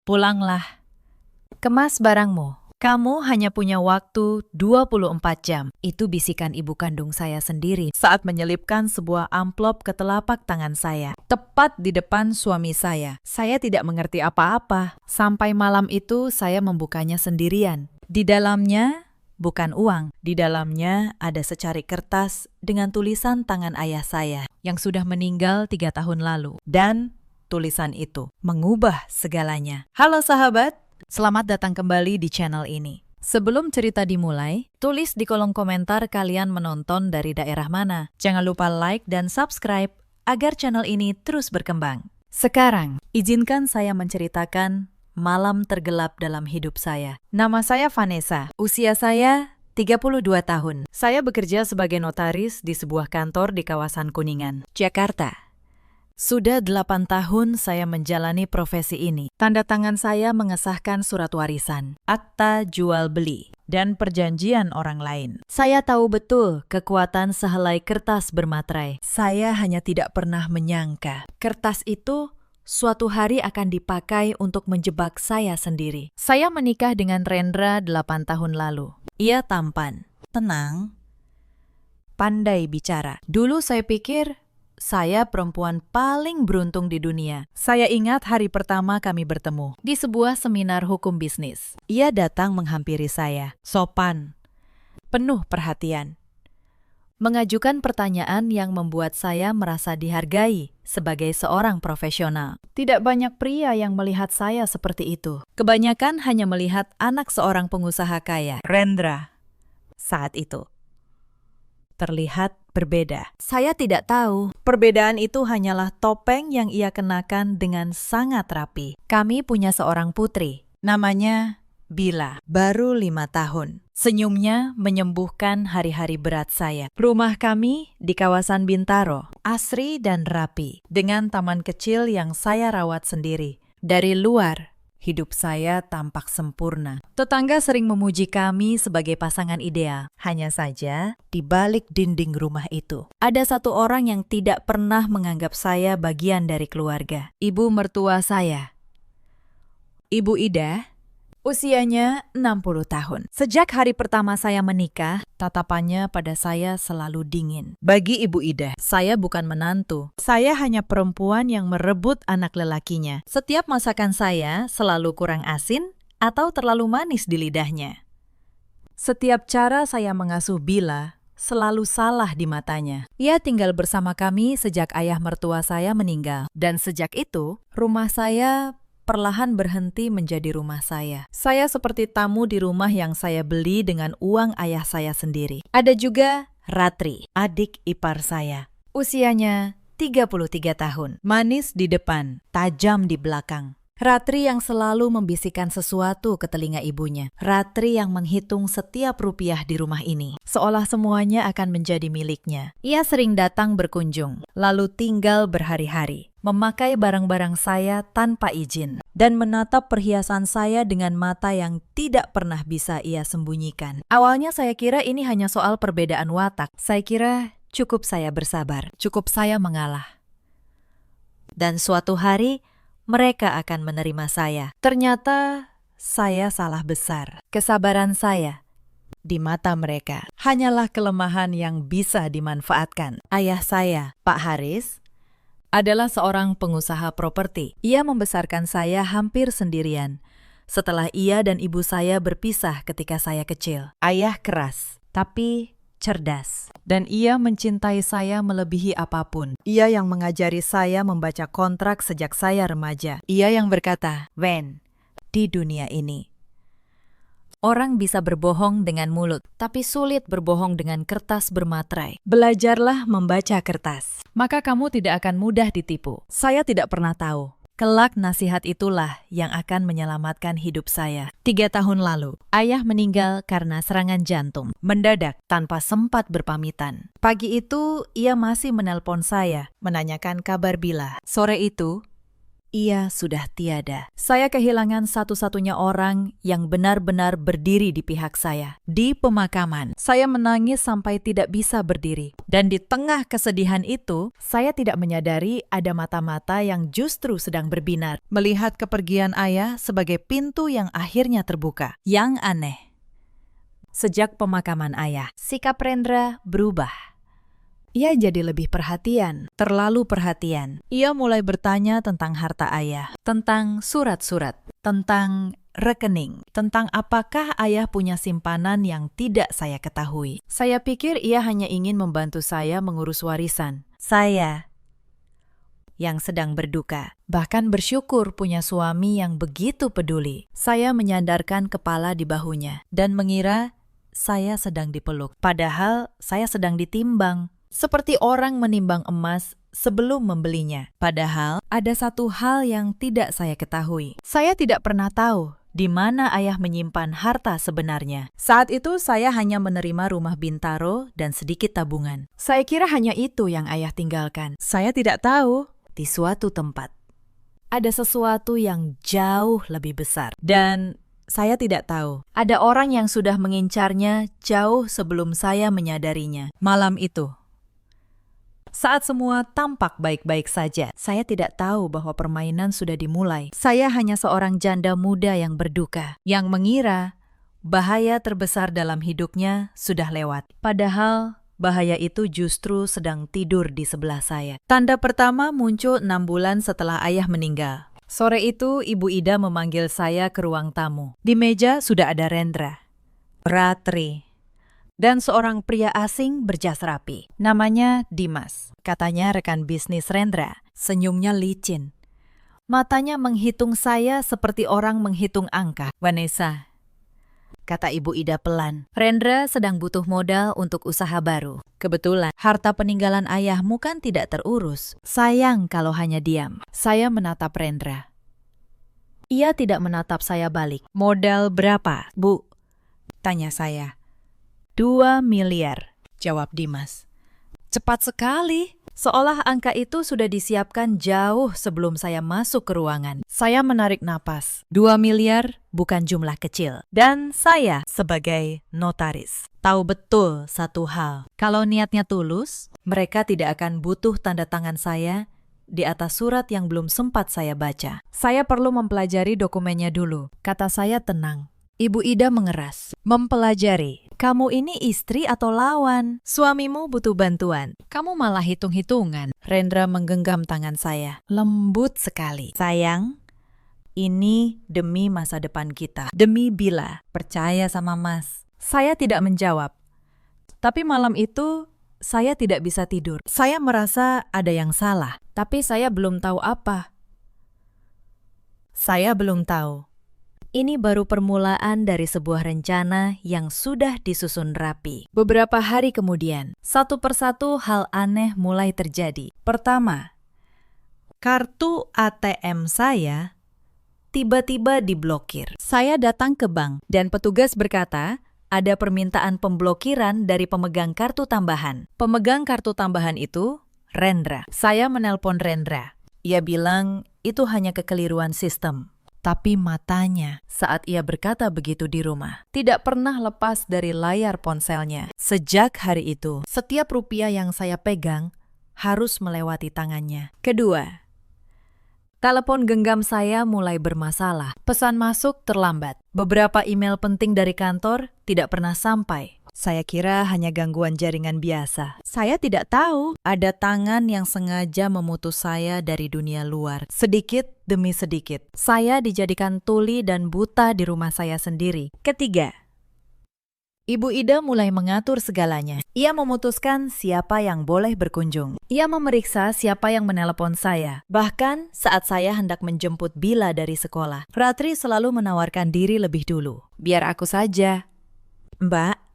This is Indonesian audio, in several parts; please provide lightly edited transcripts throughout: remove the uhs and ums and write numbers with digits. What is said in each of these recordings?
Pulanglah. Kemas barangmu. Kamu hanya punya waktu 24 jam. Itu bisikan ibu kandung saya sendiri saat menyelipkan sebuah amplop ke telapak tangan saya. Tepat di depan suami saya. Saya tidak mengerti apa-apa. Sampai malam itu saya membukanya sendirian. Di dalamnya bukan uang. Di dalamnya ada secari kertas dengan tulisan tangan ayah saya yang sudah meninggal 3 tahun lalu. Dan tulisan itu mengubah segalanya. Halo sahabat. Selamat datang kembali di channel ini. Sebelum cerita dimulai, tulis di kolom komentar kalian menonton dari daerah mana. Jangan lupa like dan subscribe agar channel ini terus berkembang. Sekarang, izinkan saya menceritakan malam tergelap dalam hidup saya. Nama saya Vanessa, usia saya 32 tahun. Saya bekerja sebagai notaris di sebuah kantor di kawasan Kuningan, Jakarta. Sudah 8 tahun saya menjalani profesi ini. Tanda tangan saya mengesahkan surat warisan, akta jual beli, dan perjanjian orang lain. Saya tahu betul kekuatan sehelai kertas bermaterai. Saya hanya tidak pernah menyangka kertas itu suatu hari akan dipakai untuk menjebak saya sendiri. Saya menikah dengan Rendra 8 tahun lalu. Ia tampan, tenang, pandai bicara. Dulu saya pikir saya perempuan paling beruntung di dunia. Saya ingat hari pertama kami bertemu di sebuah seminar hukum bisnis. Ia datang menghampiri saya, sopan, penuh perhatian, mengajukan pertanyaan yang membuat saya merasa dihargai sebagai seorang profesional. Tidak banyak pria yang melihat saya seperti itu. Kebanyakan hanya melihat anak seorang pengusaha kaya, Rendra, saat itu terlihat berbeda. Saya tidak tahu. Perbedaan itu hanyalah topeng yang ia kenakan dengan sangat rapi. Kami punya seorang putri. Namanya Bila. Baru 5 tahun. Senyumnya menyembuhkan hari-hari berat saya. Rumah kami di kawasan Bintaro. Asri dan rapi. Dengan taman kecil yang saya rawat sendiri. Dari luar, hidup saya tampak sempurna. Tetangga sering memuji kami sebagai pasangan ideal. Hanya saja, di balik dinding rumah itu, ada satu orang yang tidak pernah menganggap saya bagian dari keluarga. Ibu mertua saya, Ibu Ida, usianya 60 tahun. Sejak hari pertama saya menikah, tatapannya pada saya selalu dingin. Bagi Ibu Ida, saya bukan menantu. Saya hanya perempuan yang merebut anak lelakinya. Setiap masakan saya selalu kurang asin atau terlalu manis di lidahnya. Setiap cara saya mengasuh Bila selalu salah di matanya. Ia tinggal bersama kami sejak ayah mertua saya meninggal. Dan sejak itu, rumah saya perlahan berhenti menjadi rumah saya. Saya seperti tamu di rumah yang saya beli dengan uang ayah saya sendiri. Ada juga Ratri, adik ipar saya. Usianya 33 tahun. Manis di depan, tajam di belakang. Ratri yang selalu membisikkan sesuatu ke telinga ibunya. Ratri yang menghitung setiap rupiah di rumah ini. Seolah semuanya akan menjadi miliknya. Ia sering datang berkunjung, lalu tinggal berhari-hari. Memakai barang-barang saya tanpa izin. Dan menatap perhiasan saya dengan mata yang tidak pernah bisa ia sembunyikan. Awalnya saya kira ini hanya soal perbedaan watak. Saya kira cukup saya bersabar. Cukup saya mengalah. Dan suatu hari, mereka akan menerima saya. Ternyata saya salah besar. Kesabaran saya di mata mereka hanyalah kelemahan yang bisa dimanfaatkan. Ayah saya, Pak Haris, adalah seorang pengusaha properti. Ia membesarkan saya hampir sendirian. Setelah ia dan ibu saya berpisah ketika saya kecil. Ayah keras, tapi cerdas. Dan ia mencintai saya melebihi apapun. Ia yang mengajari saya membaca kontrak sejak saya remaja. Ia yang berkata, "Wen, di dunia ini, orang bisa berbohong dengan mulut, tapi sulit berbohong dengan kertas bermaterai. Belajarlah membaca kertas, maka kamu tidak akan mudah ditipu." Saya tidak pernah tahu. Kelak nasihat itulah yang akan menyelamatkan hidup saya. 3 tahun lalu, ayah meninggal karena serangan jantung. Mendadak, tanpa sempat berpamitan. Pagi itu, ia masih menelpon saya, menanyakan kabar Bila. Sore itu, Ia sudah tiada. Saya kehilangan satu-satunya orang yang benar-benar berdiri di pihak saya. Di pemakaman, saya menangis sampai tidak bisa berdiri. Dan di tengah kesedihan itu, saya tidak menyadari ada mata-mata yang justru sedang berbinar, melihat kepergian ayah sebagai pintu yang akhirnya terbuka. Yang aneh, sejak pemakaman ayah, sikap Rendra berubah. Ia jadi lebih perhatian, terlalu perhatian. Ia mulai bertanya tentang harta ayah, tentang surat-surat, tentang rekening, tentang apakah ayah punya simpanan yang tidak saya ketahui. Saya pikir ia hanya ingin membantu saya mengurus warisan. Saya yang sedang berduka, bahkan bersyukur punya suami yang begitu peduli. Saya menyandarkan kepala di bahunya dan mengira saya sedang dipeluk, padahal saya sedang ditimbang. Seperti orang menimbang emas sebelum membelinya. Padahal ada satu hal yang tidak saya ketahui. Saya tidak pernah tahu di mana ayah menyimpan harta sebenarnya. Saat itu saya hanya menerima rumah Bintaro dan sedikit tabungan. Saya kira hanya itu yang ayah tinggalkan. Saya tidak tahu di suatu tempat ada sesuatu yang jauh lebih besar. Dan saya tidak tahu. Ada orang yang sudah mengincarnya jauh sebelum saya menyadarinya. Malam itu, saat semua tampak baik-baik saja, saya tidak tahu bahwa permainan sudah dimulai. Saya hanya seorang janda muda yang berduka, yang mengira bahaya terbesar dalam hidupnya sudah lewat. Padahal bahaya itu justru sedang tidur di sebelah saya. Tanda pertama muncul 6 bulan setelah ayah meninggal. Sore itu, Ibu Ida memanggil saya ke ruang tamu. Di meja sudah ada Rendra, Ratri, dan seorang pria asing berjas rapi. Namanya Dimas. Katanya rekan bisnis Rendra. Senyumnya licin. Matanya menghitung saya seperti orang menghitung angka. Vanessa, kata Ibu Ida pelan, Rendra sedang butuh modal untuk usaha baru. Kebetulan, harta peninggalan ayahmu kan tidak terurus. Sayang kalau hanya diam. Saya menatap Rendra. Ia tidak menatap saya balik. Modal berapa, Bu? Tanya saya. 2 miliar, jawab Dimas. Cepat sekali, seolah angka itu sudah disiapkan jauh sebelum saya masuk ke ruangan. Saya menarik napas. 2 miliar bukan jumlah kecil. Dan saya sebagai notaris tahu betul satu hal. Kalau niatnya tulus, mereka tidak akan butuh tanda tangan saya di atas surat yang belum sempat saya baca. Saya perlu mempelajari dokumennya dulu, kata saya tenang. Ibu Ida mengeras. Mempelajari. Kamu ini istri atau lawan? Suamimu butuh bantuan. Kamu malah hitung-hitungan. Rendra menggenggam tangan saya. Lembut sekali. Sayang, ini demi masa depan kita. Demi Bila. Percaya sama Mas. Saya tidak menjawab. Tapi malam itu, saya tidak bisa tidur. Saya merasa ada yang salah. Tapi saya belum tahu apa. Saya belum tahu. Ini baru permulaan dari sebuah rencana yang sudah disusun rapi. Beberapa hari kemudian, satu persatu hal aneh mulai terjadi. Pertama, kartu ATM saya tiba-tiba diblokir. Saya datang ke bank dan petugas berkata, ada permintaan pemblokiran dari pemegang kartu tambahan. Pemegang kartu tambahan itu Rendra. Saya menelpon Rendra. Ia bilang itu hanya kekeliruan sistem. Tapi matanya saat ia berkata begitu di rumah tidak pernah lepas dari layar ponselnya. Sejak hari itu, setiap rupiah yang saya pegang harus melewati tangannya. Kedua, telepon genggam saya mulai bermasalah. Pesan masuk terlambat. Beberapa email penting dari kantor tidak pernah sampai. Saya kira hanya gangguan jaringan biasa. Saya tidak tahu ada tangan yang sengaja memutus saya dari dunia luar. Sedikit demi sedikit, saya dijadikan tuli dan buta di rumah saya sendiri. Ketiga, Ibu Ida mulai mengatur segalanya. Ia memutuskan siapa yang boleh berkunjung. Ia memeriksa siapa yang menelepon saya. Bahkan saat saya hendak menjemput Bila dari sekolah, Ratri selalu menawarkan diri lebih dulu. Biar aku saja. Mbak,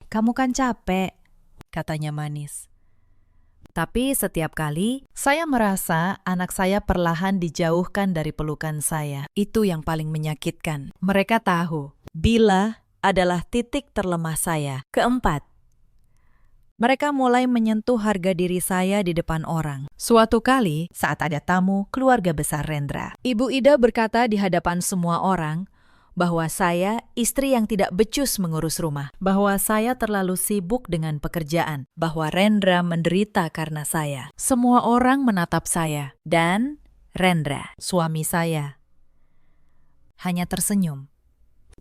kamu kan capek, katanya manis. Tapi setiap kali, saya merasa anak saya perlahan dijauhkan dari pelukan saya. Itu yang paling menyakitkan. Mereka tahu, Bila adalah titik terlemah saya. Keempat, Mereka mulai menyentuh harga diri saya di depan orang. Suatu kali, saat ada tamu keluarga besar Rendra, Ibu Ida berkata di hadapan semua orang bahwa saya istri yang tidak becus mengurus rumah, bahwa saya terlalu sibuk dengan pekerjaan, bahwa Rendra menderita karena saya. Semua orang menatap saya, dan Rendra, suami saya, hanya tersenyum.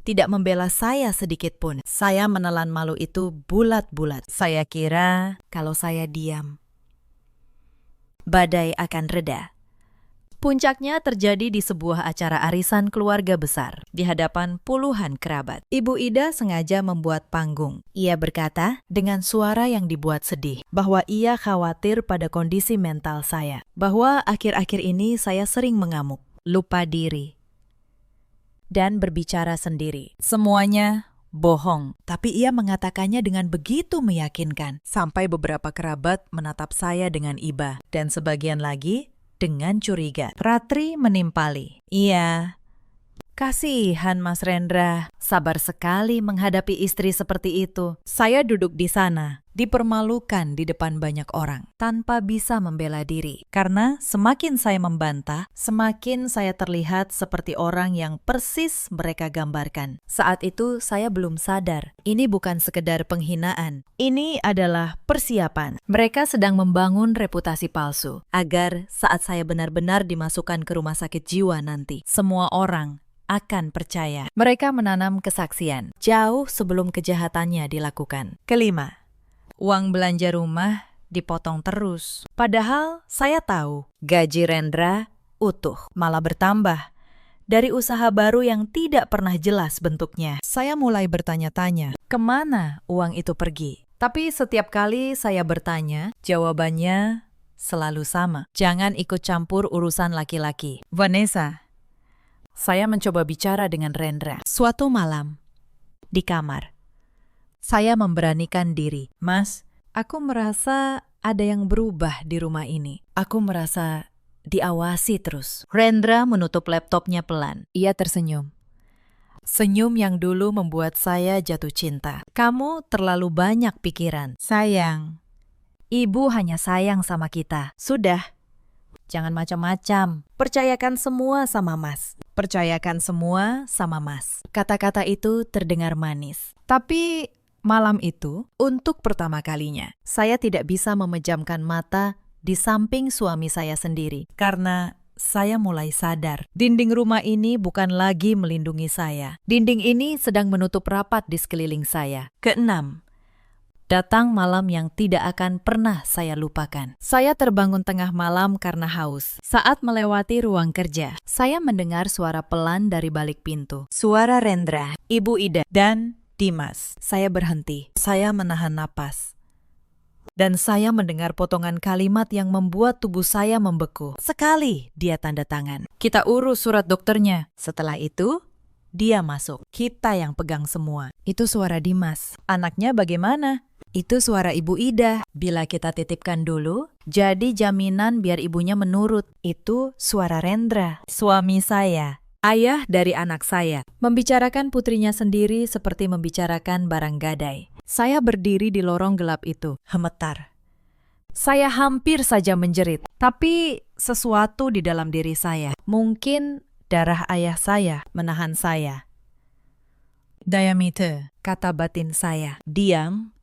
Tidak membela saya sedikit pun. Saya menelan malu itu bulat-bulat. Saya kira kalau saya diam, badai akan reda. Puncaknya terjadi di sebuah acara arisan keluarga besar di hadapan puluhan kerabat. Ibu Ida sengaja membuat panggung. Ia berkata dengan suara yang dibuat sedih bahwa ia khawatir pada kondisi mental saya, bahwa akhir-akhir ini saya sering mengamuk, lupa diri, dan berbicara sendiri. Semuanya bohong, tapi ia mengatakannya dengan begitu meyakinkan, sampai beberapa kerabat menatap saya dengan iba, dan sebagian lagi dengan curiga. Ratri menimpali. Iya, kasihan Mas Rendra, sabar sekali menghadapi istri seperti itu. Saya duduk di sana, dipermalukan di depan banyak orang, tanpa bisa membela diri. Karena semakin saya membantah, semakin saya terlihat seperti orang yang persis mereka gambarkan. Saat itu saya belum sadar, ini bukan sekedar penghinaan. Ini adalah persiapan. Mereka sedang membangun reputasi palsu, agar saat saya benar-benar dimasukkan ke rumah sakit jiwa nanti, semua orang akan percaya. Mereka menanam kesaksian jauh sebelum kejahatannya dilakukan. Kelima, uang belanja rumah dipotong terus. Padahal saya tahu gaji Rendra utuh, malah bertambah. Dari usaha baru yang tidak pernah jelas bentuknya. Saya mulai bertanya-tanya, kemana uang itu pergi? Tapi setiap kali saya bertanya, jawabannya selalu sama. Jangan ikut campur urusan laki-laki. Vanessa, saya mencoba bicara dengan Rendra. Suatu malam, di kamar, saya memberanikan diri. Mas, aku merasa ada yang berubah di rumah ini. Aku merasa diawasi terus. Rendra menutup laptopnya pelan. Ia tersenyum. Senyum yang dulu membuat saya jatuh cinta. Kamu terlalu banyak pikiran. Sayang, ibu hanya sayang sama kita. Sudah, jangan macam-macam. Percayakan semua sama Mas. Percayakan semua sama Mas. Kata-kata itu terdengar manis. Tapi malam itu, untuk pertama kalinya, saya tidak bisa memejamkan mata di samping suami saya sendiri. Karena saya mulai sadar, dinding rumah ini bukan lagi melindungi saya. Dinding ini sedang menutup rapat di sekeliling saya. Keenam, datang malam yang tidak akan pernah saya lupakan. Saya terbangun tengah malam karena haus. Saat melewati ruang kerja, saya mendengar suara pelan dari balik pintu. Suara Rendra, Ibu Ida, dan Dimas. Saya berhenti. Saya menahan napas. Dan saya mendengar potongan kalimat yang membuat tubuh saya membeku. Sekali dia tanda tangan. Kita urus surat dokternya. Setelah itu, dia masuk. Kita yang pegang semua. Itu suara Dimas. Anaknya bagaimana? Itu suara Ibu Ida. Bila kita titipkan dulu, jadi jaminan biar ibunya menurut. Itu suara Rendra, suami saya, ayah dari anak saya. Membicarakan putrinya sendiri seperti membicarakan barang gadai. Saya berdiri di lorong gelap itu, gemetar. Saya hampir saja menjerit, tapi sesuatu di dalam diri saya, mungkin darah ayah saya, menahan saya. Diamite, kata batin saya, diam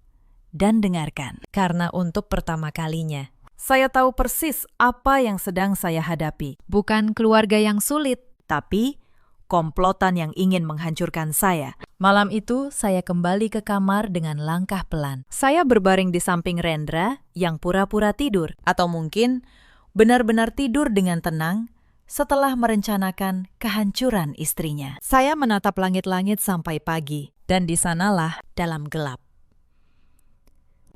dan dengarkan. Karena untuk pertama kalinya, saya tahu persis apa yang sedang saya hadapi. Bukan keluarga yang sulit, tapi komplotan yang ingin menghancurkan saya. Malam itu, saya kembali ke kamar dengan langkah pelan. Saya berbaring di samping Rendra yang pura-pura tidur, atau mungkin benar-benar tidur dengan tenang setelah merencanakan kehancuran istrinya. Saya menatap langit-langit sampai pagi, dan di sanalah dalam gelap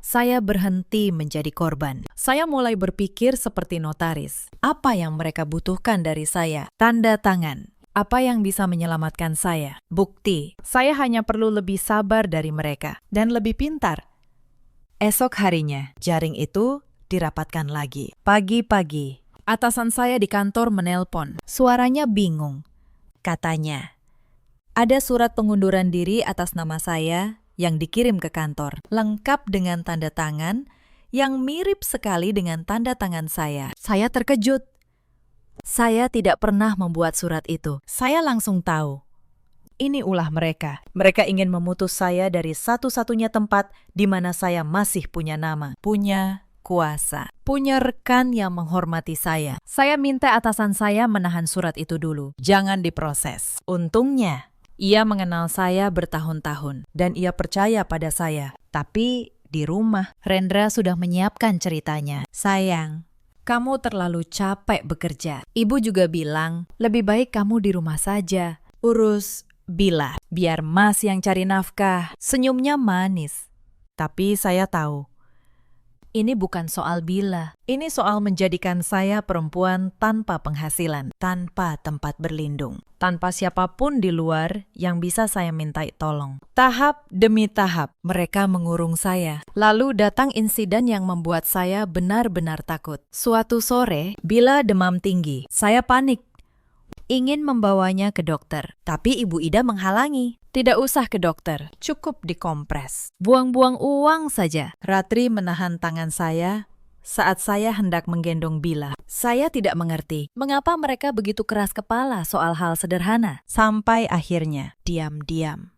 saya berhenti menjadi korban. Saya mulai berpikir seperti notaris. Apa yang mereka butuhkan dari saya? Tanda tangan. Apa yang bisa menyelamatkan saya? Bukti. Saya hanya perlu lebih sabar dari mereka dan lebih pintar. Esok harinya, jaring itu dirapatkan lagi. Pagi-pagi, atasan saya di kantor menelpon. Suaranya bingung. Katanya, ada surat pengunduran diri atas nama saya yang dikirim ke kantor, lengkap dengan tanda tangan yang mirip sekali dengan tanda tangan saya. Saya terkejut. Saya tidak pernah membuat surat itu. Saya langsung tahu. Ini ulah mereka. Mereka ingin memutus saya dari satu-satunya tempat di mana saya masih punya nama, punya kuasa, punya rekan yang menghormati saya. Saya minta atasan saya menahan surat itu dulu. Jangan diproses. Untungnya, ia mengenal saya bertahun-tahun dan ia percaya pada saya. Tapi di rumah, Rendra sudah menyiapkan ceritanya. Sayang, kamu terlalu capek bekerja. Ibu juga bilang, lebih baik kamu di rumah saja. Urus Bila, biar Mas yang cari nafkah. Senyumnya manis. Tapi saya tahu, ini bukan soal Bila. Ini soal menjadikan saya perempuan tanpa penghasilan, tanpa tempat berlindung, tanpa siapapun di luar yang bisa saya mintai tolong. Tahap demi tahap, mereka mengurung saya. Lalu datang insiden yang membuat saya benar-benar takut. Suatu sore, Bila demam tinggi. Saya panik. Ingin membawanya ke dokter, tapi Ibu Ida menghalangi. Tidak usah ke dokter, cukup dikompres. Buang-buang uang saja. Ratri menahan tangan saya saat saya hendak menggendong Bila. Saya tidak mengerti mengapa mereka begitu keras kepala soal hal sederhana. Sampai akhirnya, diam-diam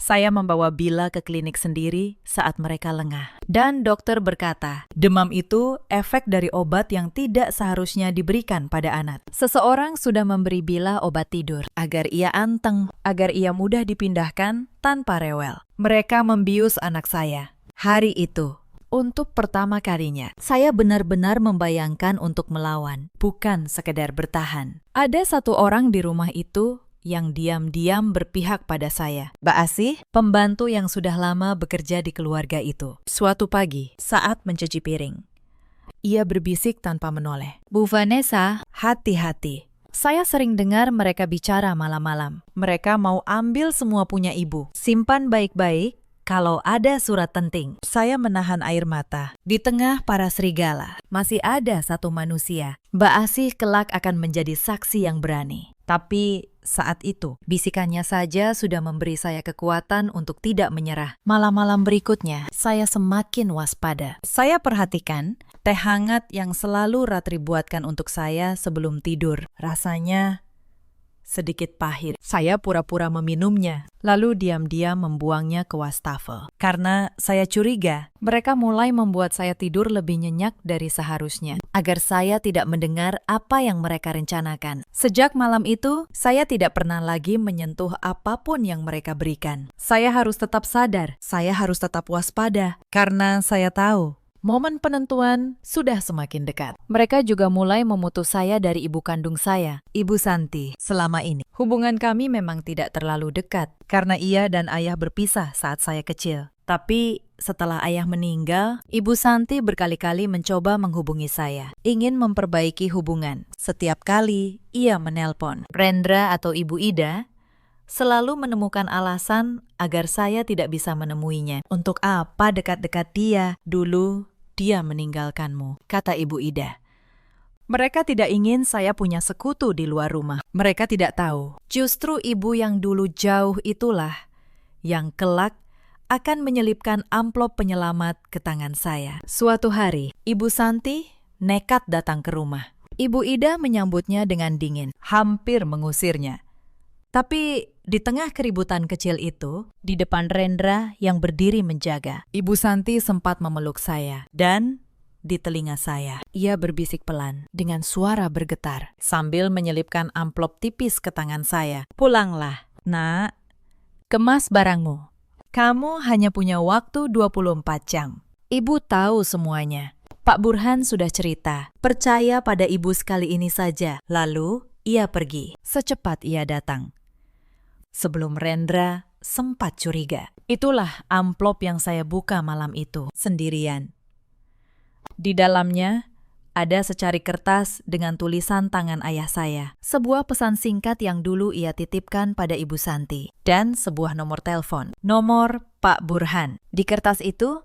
saya membawa Bila ke klinik sendiri saat mereka lengah. Dan dokter berkata, demam itu efek dari obat yang tidak seharusnya diberikan pada anak. Seseorang sudah memberi Bila obat tidur agar ia anteng, agar ia mudah dipindahkan tanpa rewel. Mereka membius anak saya. Hari itu, untuk pertama kalinya, saya benar-benar membayangkan untuk melawan, bukan sekedar bertahan. Ada satu orang di rumah itu yang diam-diam berpihak pada saya. Mbak Asih, pembantu yang sudah lama bekerja di keluarga itu. Suatu pagi, saat mencuci piring, ia berbisik tanpa menoleh. Bu Vanessa, hati-hati. Saya sering dengar mereka bicara malam-malam. Mereka mau ambil semua punya ibu. Simpan baik-baik kalau ada surat penting. Saya menahan air mata. Di tengah para serigala, masih ada satu manusia. Mbak Asih kelak akan menjadi saksi yang berani. Tapi saat itu, bisikannya saja sudah memberi saya kekuatan untuk tidak menyerah. Malam-malam berikutnya, saya semakin waspada. Saya perhatikan teh hangat yang selalu Ratri buatkan untuk saya sebelum tidur. Rasanya sedikit pahit. Saya pura-pura meminumnya, lalu diam-diam membuangnya ke wastafel. Karena saya curiga, mereka mulai membuat saya tidur lebih nyenyak dari seharusnya, agar saya tidak mendengar apa yang mereka rencanakan. Sejak malam itu, saya tidak pernah lagi menyentuh apapun yang mereka berikan. Saya harus tetap sadar, saya harus tetap waspada, karena saya tahu momen penentuan sudah semakin dekat. Mereka juga mulai memutus saya dari ibu kandung saya, Ibu Santi. Selama ini, hubungan kami memang tidak terlalu dekat, karena ia dan ayah berpisah saat saya kecil. Tapi setelah ayah meninggal, Ibu Santi berkali-kali mencoba menghubungi saya, ingin memperbaiki hubungan. Setiap kali ia menelpon Rendra atau Ibu Ida, selalu menemukan alasan agar saya tidak bisa menemuinya. Untuk apa dekat-dekat dia? Dulu dia meninggalkanmu, kata Ibu Ida. Mereka tidak ingin saya punya sekutu di luar rumah. Mereka tidak tahu, justru ibu yang dulu jauh itulah yang kelak akan menyelipkan amplop penyelamat ke tangan saya. Suatu hari, Ibu Santi nekat datang ke rumah. Ibu Ida menyambutnya dengan dingin, hampir mengusirnya. Tapi di tengah keributan kecil itu, di depan Rendra yang berdiri menjaga, Ibu Santi sempat memeluk saya. Dan di telinga saya, ia berbisik pelan dengan suara bergetar sambil menyelipkan amplop tipis ke tangan saya. Pulanglah, nak. Kemas barangmu. Kamu hanya punya waktu 24 jam. Ibu tahu semuanya. Pak Burhan sudah cerita. Percaya pada ibu sekali ini saja. Lalu, ia pergi. Secepat ia datang. Sebelum Rendra sempat curiga. Itulah amplop yang saya buka malam itu, sendirian. Di dalamnya, ada secari kertas dengan tulisan tangan ayah saya. Sebuah pesan singkat yang dulu ia titipkan pada Ibu Santi. Dan sebuah nomor telepon. Nomor Pak Burhan. Di kertas itu,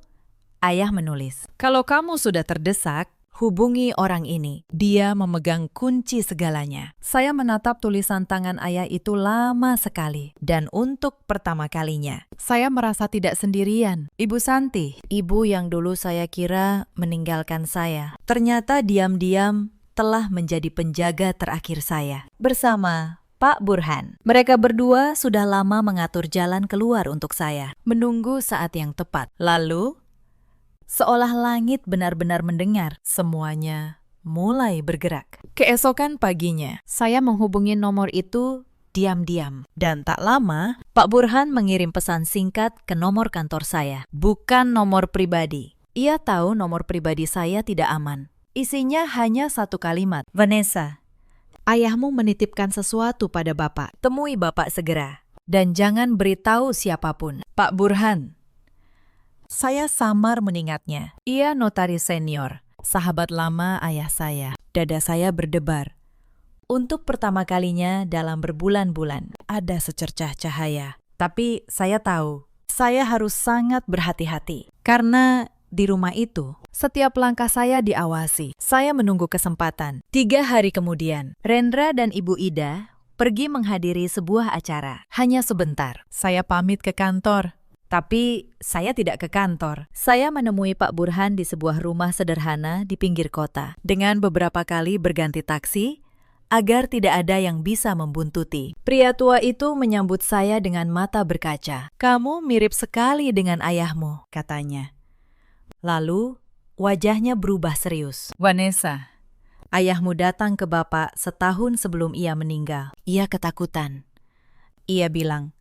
ayah menulis, kalau kamu sudah terdesak, Hubungi orang ini. Dia memegang kunci segalanya. Saya menatap tulisan tangan ayah itu lama sekali. Dan untuk pertama kalinya, saya merasa tidak sendirian. Ibu Santi, ibu yang dulu saya kira meninggalkan saya, ternyata diam-diam telah menjadi penjaga terakhir saya. Bersama Pak Burhan. Mereka berdua sudah lama mengatur jalan keluar untuk saya. Menunggu saat yang tepat. Lalu, seolah langit benar-benar mendengar, semuanya mulai bergerak. Keesokan paginya, saya menghubungi nomor itu diam-diam. Dan tak lama, Pak Burhan mengirim pesan singkat ke nomor kantor saya. Bukan nomor pribadi. Ia tahu nomor pribadi saya tidak aman. Isinya hanya satu kalimat. Vanessa, ayahmu menitipkan sesuatu pada Bapak. Temui Bapak segera. Dan jangan beritahu siapapun. Pak Burhan. Saya samar mengingatnya. Ia notaris senior, sahabat lama ayah saya. Dada saya berdebar. Untuk pertama kalinya dalam berbulan-bulan, ada secercah cahaya. Tapi saya tahu, saya harus sangat berhati-hati. Karena di rumah itu, setiap langkah saya diawasi. Saya menunggu kesempatan. 3 hari kemudian, Rendra dan Ibu Ida pergi menghadiri sebuah acara. Hanya sebentar, saya pamit ke kantor. Tapi saya tidak ke kantor. Saya menemui Pak Burhan di sebuah rumah sederhana di pinggir kota. Dengan beberapa kali berganti taksi, agar tidak ada yang bisa membuntuti. Pria tua itu menyambut saya dengan mata berkaca. Kamu mirip sekali dengan ayahmu, katanya. Lalu, wajahnya berubah serius. Vanessa, ayahmu datang ke Bapak setahun sebelum ia meninggal. Ia ketakutan. Ia bilang,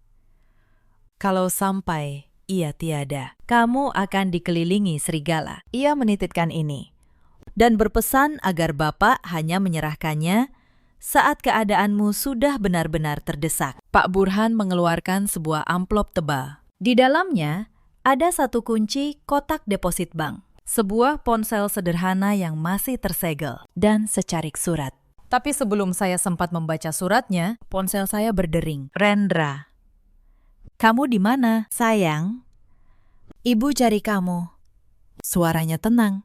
kalau sampai ia tiada, kamu akan dikelilingi serigala. Ia menitipkan ini dan berpesan agar Bapak hanya menyerahkannya saat keadaanmu sudah benar-benar terdesak. Pak Burhan mengeluarkan sebuah amplop tebal. Di dalamnya ada satu kunci kotak deposit bank, sebuah ponsel sederhana yang masih tersegel, dan secarik surat. Tapi sebelum saya sempat membaca suratnya, ponsel saya berdering. Rendra, kamu di mana, sayang? Ibu cari kamu. Suaranya tenang,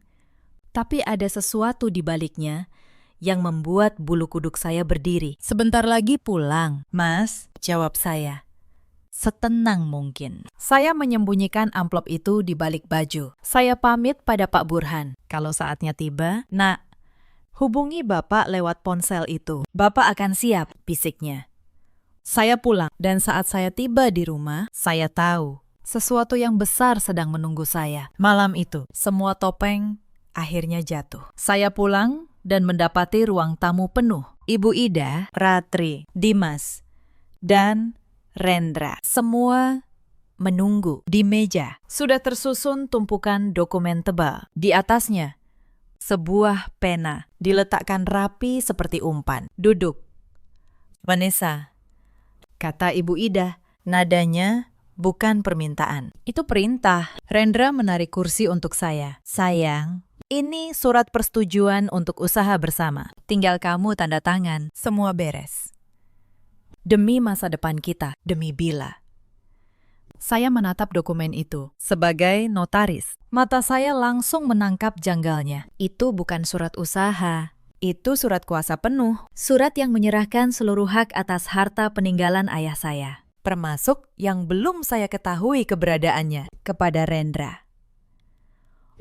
tapi ada sesuatu di baliknya yang membuat bulu kuduk saya berdiri. Sebentar lagi pulang, Mas, jawab saya. Setenang mungkin. Saya menyembunyikan amplop itu di balik baju. Saya pamit pada Pak Burhan. Kalau saatnya tiba, Nak, hubungi Bapak lewat ponsel itu. Bapak akan siap, bisiknya. Saya pulang, dan saat saya tiba di rumah, saya tahu sesuatu yang besar sedang menunggu saya. Malam itu, semua topeng akhirnya jatuh. Saya pulang dan mendapati ruang tamu penuh. Ibu Ida, Ratri, Dimas, dan Rendra. Semua menunggu di meja. Sudah tersusun tumpukan dokumen tebal. Di atasnya, sebuah pena diletakkan rapi seperti umpan. Duduk. Vanessa, kata Ibu Ida, nadanya bukan permintaan. Itu perintah. Rendra menarik kursi untuk saya. Sayang, ini surat persetujuan untuk usaha bersama. Tinggal kamu tanda tangan. Semua beres. Demi masa depan kita, demi Bila. Saya menatap dokumen itu. Sebagai notaris, mata saya langsung menangkap janggalnya. Itu bukan surat usaha. Itu surat kuasa penuh, surat yang menyerahkan seluruh hak atas harta peninggalan ayah saya, termasuk yang belum saya ketahui keberadaannya, kepada Rendra.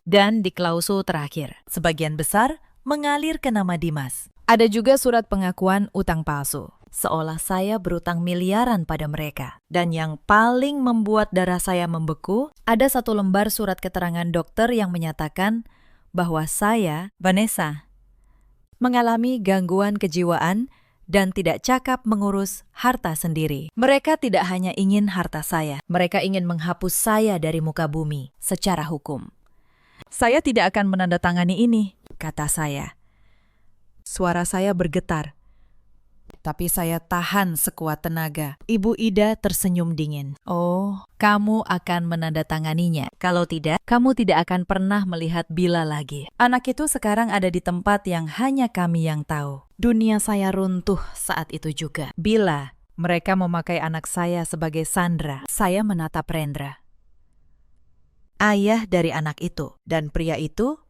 Dan di klausul terakhir, sebagian besar mengalir ke nama Dimas. Ada juga surat pengakuan utang palsu, seolah saya berutang miliaran pada mereka. Dan yang paling membuat darah saya membeku, ada satu lembar surat keterangan dokter yang menyatakan bahwa saya, Vanessa, mengalami gangguan kejiwaan dan tidak cakap mengurus harta sendiri. Mereka tidak hanya ingin harta saya, mereka ingin menghapus saya dari muka bumi secara hukum. Saya tidak akan menandatangani ini, kata saya. Suara saya bergetar, tapi saya tahan sekuat tenaga. Ibu Ida tersenyum dingin. Oh, kamu akan menandatanganinya. Kalau tidak, kamu tidak akan pernah melihat Bila lagi. Anak itu sekarang ada di tempat yang hanya kami yang tahu. Dunia saya runtuh saat itu juga. Bila mereka memakai anak saya sebagai sandera, saya menatap Rendra, ayah dari anak itu, dan pria itu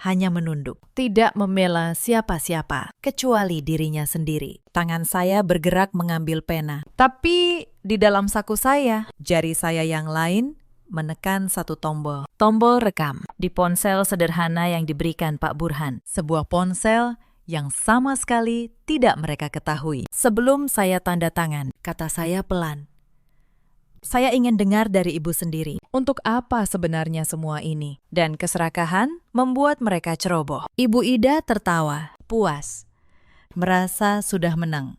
hanya menunduk, tidak membela siapa-siapa, kecuali dirinya sendiri. Tangan saya bergerak mengambil pena. Tapi di dalam saku saya, jari saya yang lain menekan satu tombol. Tombol rekam di ponsel sederhana yang diberikan Pak Burhan. Sebuah ponsel yang sama sekali tidak mereka ketahui. Sebelum saya tanda tangan, kata saya pelan. Saya ingin dengar dari ibu sendiri, untuk apa sebenarnya semua ini? Dan keserakahan membuat mereka ceroboh. Ibu Ida tertawa, puas, merasa sudah menang.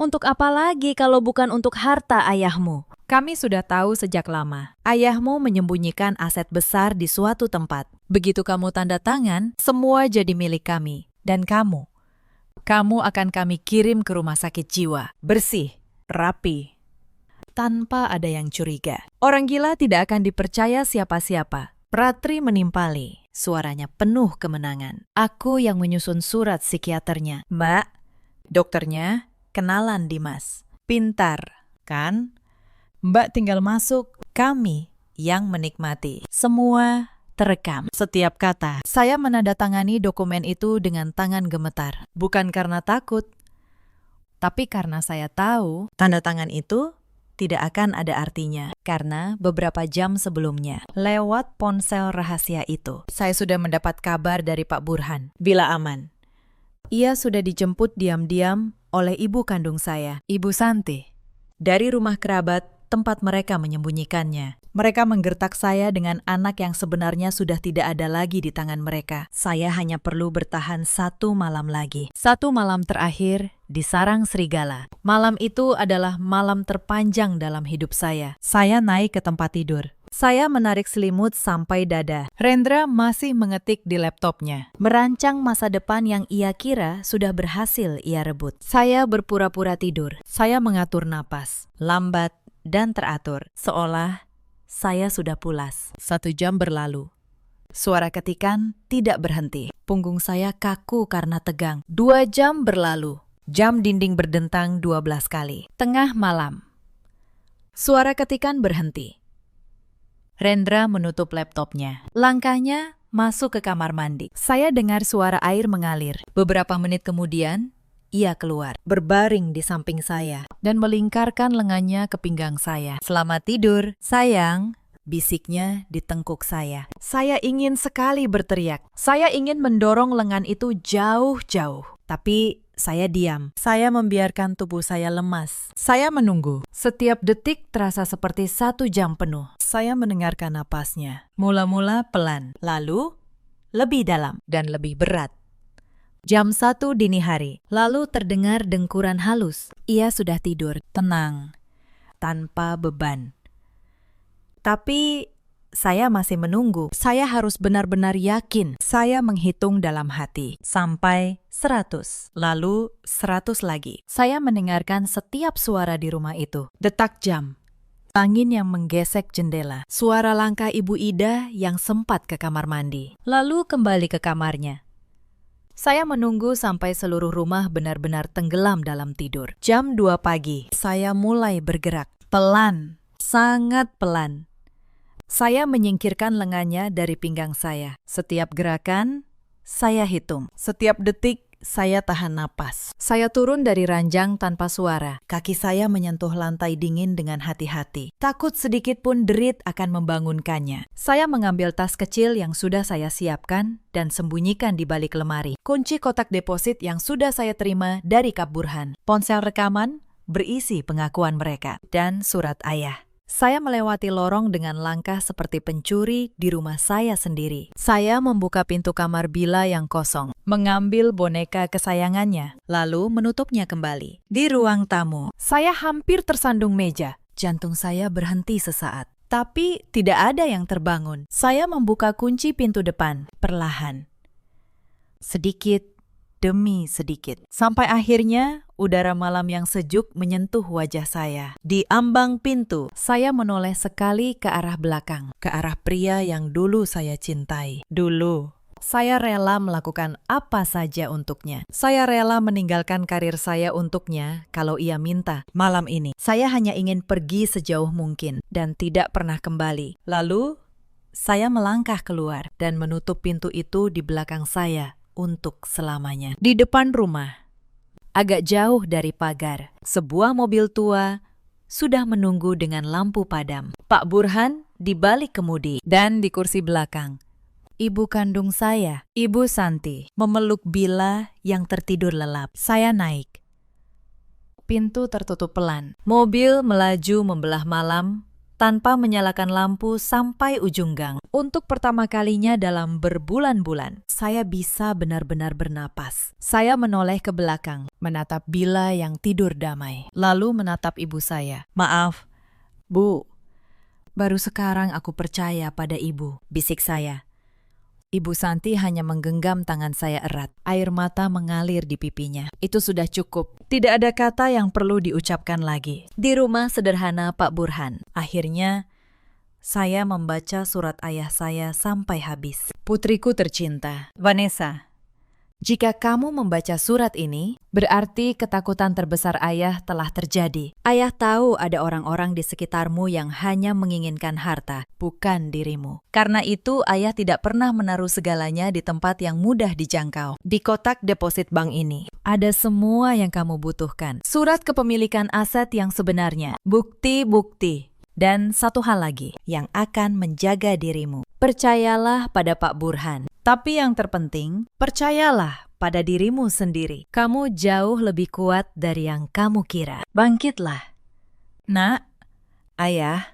Untuk apa lagi kalau bukan untuk harta ayahmu? Kami sudah tahu sejak lama. Ayahmu menyembunyikan aset besar di suatu tempat. Begitu kamu tanda tangan, semua jadi milik kami. Dan kamu akan kami kirim ke rumah sakit jiwa. Bersih, rapi, tanpa ada yang curiga. Orang gila tidak akan dipercaya siapa-siapa. Pratri menimpali, suaranya penuh kemenangan. Aku yang menyusun surat psikiaternya. Mbak, dokternya kenalan Dimas. Pintar, kan? Mbak tinggal masuk, kami yang menikmati. Semua terekam, setiap kata. Saya menandatangani dokumen itu dengan tangan gemetar. Bukan karena takut, tapi karena saya tahu tanda tangan itu tidak akan ada artinya. Karena beberapa jam sebelumnya, lewat ponsel rahasia itu, saya sudah mendapat kabar dari Pak Burhan. Bila aman. Ia sudah dijemput diam-diam oleh ibu kandung saya, Ibu Santi, dari rumah kerabat tempat mereka menyembunyikannya. Mereka menggertak saya dengan anak yang sebenarnya sudah tidak ada lagi di tangan mereka. Saya hanya perlu bertahan 1 malam lagi. 1 malam terakhir di sarang serigala. Malam itu adalah malam terpanjang dalam hidup saya. Saya naik ke tempat tidur. Saya menarik selimut sampai dada. Rendra masih mengetik di laptopnya, merancang masa depan yang ia kira sudah berhasil ia rebut. Saya berpura-pura tidur. Saya mengatur napas, lambat dan teratur, seolah saya sudah pulas. 1 jam berlalu. Suara ketikan tidak berhenti. Punggung saya kaku karena tegang. 2 jam berlalu. Jam dinding berdentang 12 kali. Tengah malam. Suara ketikan berhenti. Rendra menutup laptopnya. Langkahnya masuk ke kamar mandi. Saya dengar suara air mengalir. Beberapa menit kemudian, ia keluar, berbaring di samping saya, dan melingkarkan lengannya ke pinggang saya. Selamat tidur, sayang, bisiknya di tengkuk saya. Saya ingin sekali berteriak. Saya ingin mendorong lengan itu jauh-jauh. Tapi saya diam. Saya membiarkan tubuh saya lemas. Saya menunggu. Setiap detik terasa seperti 1 jam penuh. Saya mendengarkan napasnya. Mula-mula pelan, lalu lebih dalam dan lebih berat. Jam 1 dini hari, lalu terdengar dengkuran halus. Ia sudah tidur, tenang, tanpa beban. Tapi saya masih menunggu. Saya harus benar-benar yakin. Saya menghitung dalam hati, sampai 100, lalu 100 lagi. Saya mendengarkan setiap suara di rumah itu. Detak jam, angin yang menggesek jendela, suara langkah Ibu Ida yang sempat ke kamar mandi, lalu kembali ke kamarnya. Saya menunggu sampai seluruh rumah benar-benar tenggelam dalam tidur. Jam 2 pagi, saya mulai bergerak. Pelan, sangat pelan. Saya menyingkirkan lengannya dari pinggang saya. Setiap gerakan, saya hitung. Setiap detik, saya tahan napas. Saya turun dari ranjang tanpa suara. Kaki saya menyentuh lantai dingin dengan hati-hati. Takut sedikit pun derit akan membangunkannya. Saya mengambil tas kecil yang sudah saya siapkan dan sembunyikan di balik lemari. Kunci kotak deposit yang sudah saya terima dari Kap Burhan. Ponsel rekaman berisi pengakuan mereka. Dan surat ayah. Saya melewati lorong dengan langkah seperti pencuri di rumah saya sendiri. Saya membuka pintu kamar Bila yang kosong, mengambil boneka kesayangannya, lalu menutupnya kembali. Di ruang tamu, saya hampir tersandung meja. Jantung saya berhenti sesaat. Tapi tidak ada yang terbangun. Saya membuka kunci pintu depan, perlahan. Sedikit demi sedikit. Sampai akhirnya, udara malam yang sejuk menyentuh wajah saya. Di ambang pintu, saya menoleh sekali ke arah belakang, ke arah pria yang dulu saya cintai. Dulu, saya rela melakukan apa saja untuknya. Saya rela meninggalkan karir saya untuknya kalau ia minta. Malam ini, saya hanya ingin pergi sejauh mungkin dan tidak pernah kembali. Lalu, Saya melangkah keluar dan menutup pintu itu di belakang saya untuk selamanya. Di depan rumah, agak jauh dari pagar, sebuah mobil tua sudah menunggu dengan lampu padam. Pak Burhan di balik kemudi dan di kursi belakang. Ibu kandung saya, Ibu Santi, memeluk Bila yang tertidur lelap. Saya naik. Pintu tertutup pelan. Mobil melaju membelah malam tanpa menyalakan lampu sampai ujung gang. Untuk pertama kalinya dalam berbulan-bulan, saya bisa benar-benar bernapas. Saya menoleh ke belakang, menatap Bila yang tidur damai, lalu menatap ibu saya. "Maaf, Bu, baru sekarang aku percaya pada ibu," bisik saya. Ibu Santi hanya menggenggam tangan saya erat. Air mata mengalir di pipinya. Itu sudah cukup. Tidak ada kata yang perlu diucapkan lagi. Di rumah sederhana Pak Burhan. Akhirnya, saya membaca surat ayah saya sampai habis. Putriku tercinta, Vanessa. Jika kamu membaca surat ini, berarti ketakutan terbesar ayah telah terjadi. Ayah tahu ada orang-orang di sekitarmu yang hanya menginginkan harta, bukan dirimu. Karena itu, ayah tidak pernah menaruh segalanya di tempat yang mudah dijangkau. Di kotak deposit bank ini, ada semua yang kamu butuhkan. Surat kepemilikan aset yang sebenarnya, bukti-bukti, dan satu hal lagi yang akan menjaga dirimu. Percayalah pada Pak Burhan. Tapi yang terpenting, percayalah pada dirimu sendiri. Kamu jauh lebih kuat dari yang kamu kira. Bangkitlah. Nak, ayah,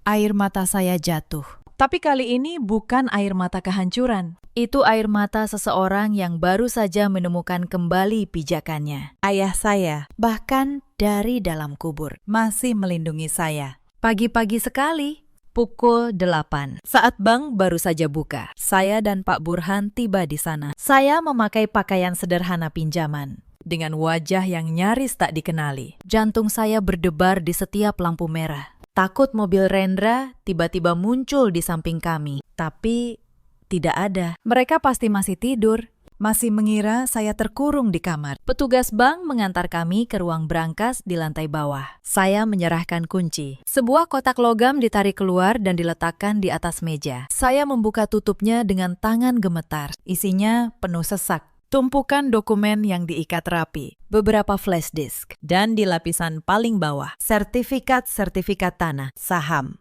air mata saya jatuh. Tapi kali ini bukan air mata kehancuran. Itu air mata seseorang yang baru saja menemukan kembali pijakannya. Ayah saya, bahkan dari dalam kubur, masih melindungi saya. Pagi-pagi sekali, pukul 8. Saat bank baru saja buka, saya dan Pak Burhan tiba di sana. Saya memakai pakaian sederhana pinjaman, dengan wajah yang nyaris tak dikenali. Jantung saya berdebar di setiap lampu merah. Takut mobil Rendra tiba-tiba muncul di samping kami. Tapi tidak ada. Mereka pasti masih tidur. Masih mengira saya terkurung di kamar. Petugas bank mengantar kami ke ruang brankas di lantai bawah. Saya menyerahkan kunci. Sebuah kotak logam ditarik keluar dan diletakkan di atas meja. Saya membuka tutupnya dengan tangan gemetar. Isinya penuh sesak. Tumpukan dokumen yang diikat rapi, beberapa flash disk, dan di lapisan paling bawah, sertifikat-sertifikat tanah, saham,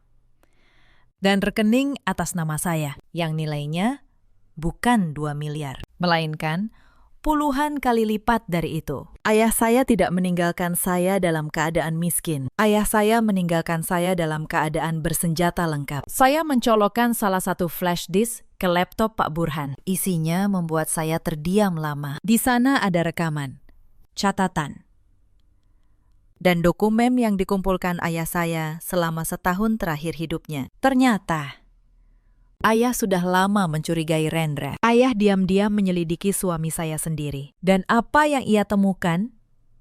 dan rekening atas nama saya, yang nilainya bukan 2 miliar, melainkan puluhan kali lipat dari itu. Ayah saya tidak meninggalkan saya dalam keadaan miskin. Ayah saya meninggalkan saya dalam keadaan bersenjata lengkap. Saya mencolokkan salah satu flash disk ke laptop Pak Burhan. Isinya membuat saya terdiam lama. Di sana ada rekaman, catatan, dan dokumen yang dikumpulkan ayah saya selama setahun terakhir hidupnya. Ternyata ayah sudah lama mencurigai Rendra. Ayah diam-diam menyelidiki suami saya sendiri. Dan apa yang ia temukan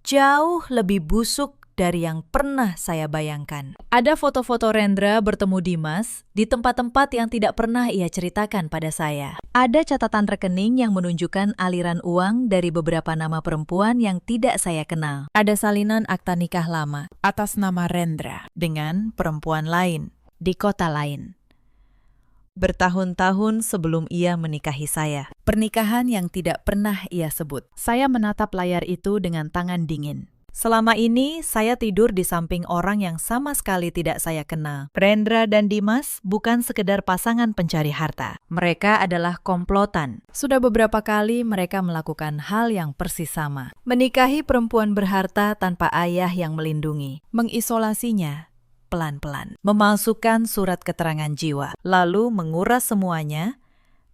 jauh lebih busuk dari yang pernah saya bayangkan. Ada foto-foto Rendra bertemu Dimas di tempat-tempat yang tidak pernah ia ceritakan pada saya. Ada catatan rekening yang menunjukkan aliran uang dari beberapa nama perempuan yang tidak saya kenal. Ada salinan akta nikah lama atas nama Rendra dengan perempuan lain di kota lain. Bertahun-tahun sebelum ia menikahi saya. Pernikahan yang tidak pernah ia sebut. Saya menatap layar itu dengan tangan dingin. Selama ini, saya tidur di samping orang yang sama sekali tidak saya kenal. Rendra dan Dimas bukan sekedar pasangan pencari harta. Mereka adalah komplotan. Sudah beberapa kali mereka melakukan hal yang persis sama. Menikahi perempuan berharta tanpa ayah yang melindungi. Mengisolasinya pelan-pelan, memalsukan surat keterangan jiwa, lalu menguras semuanya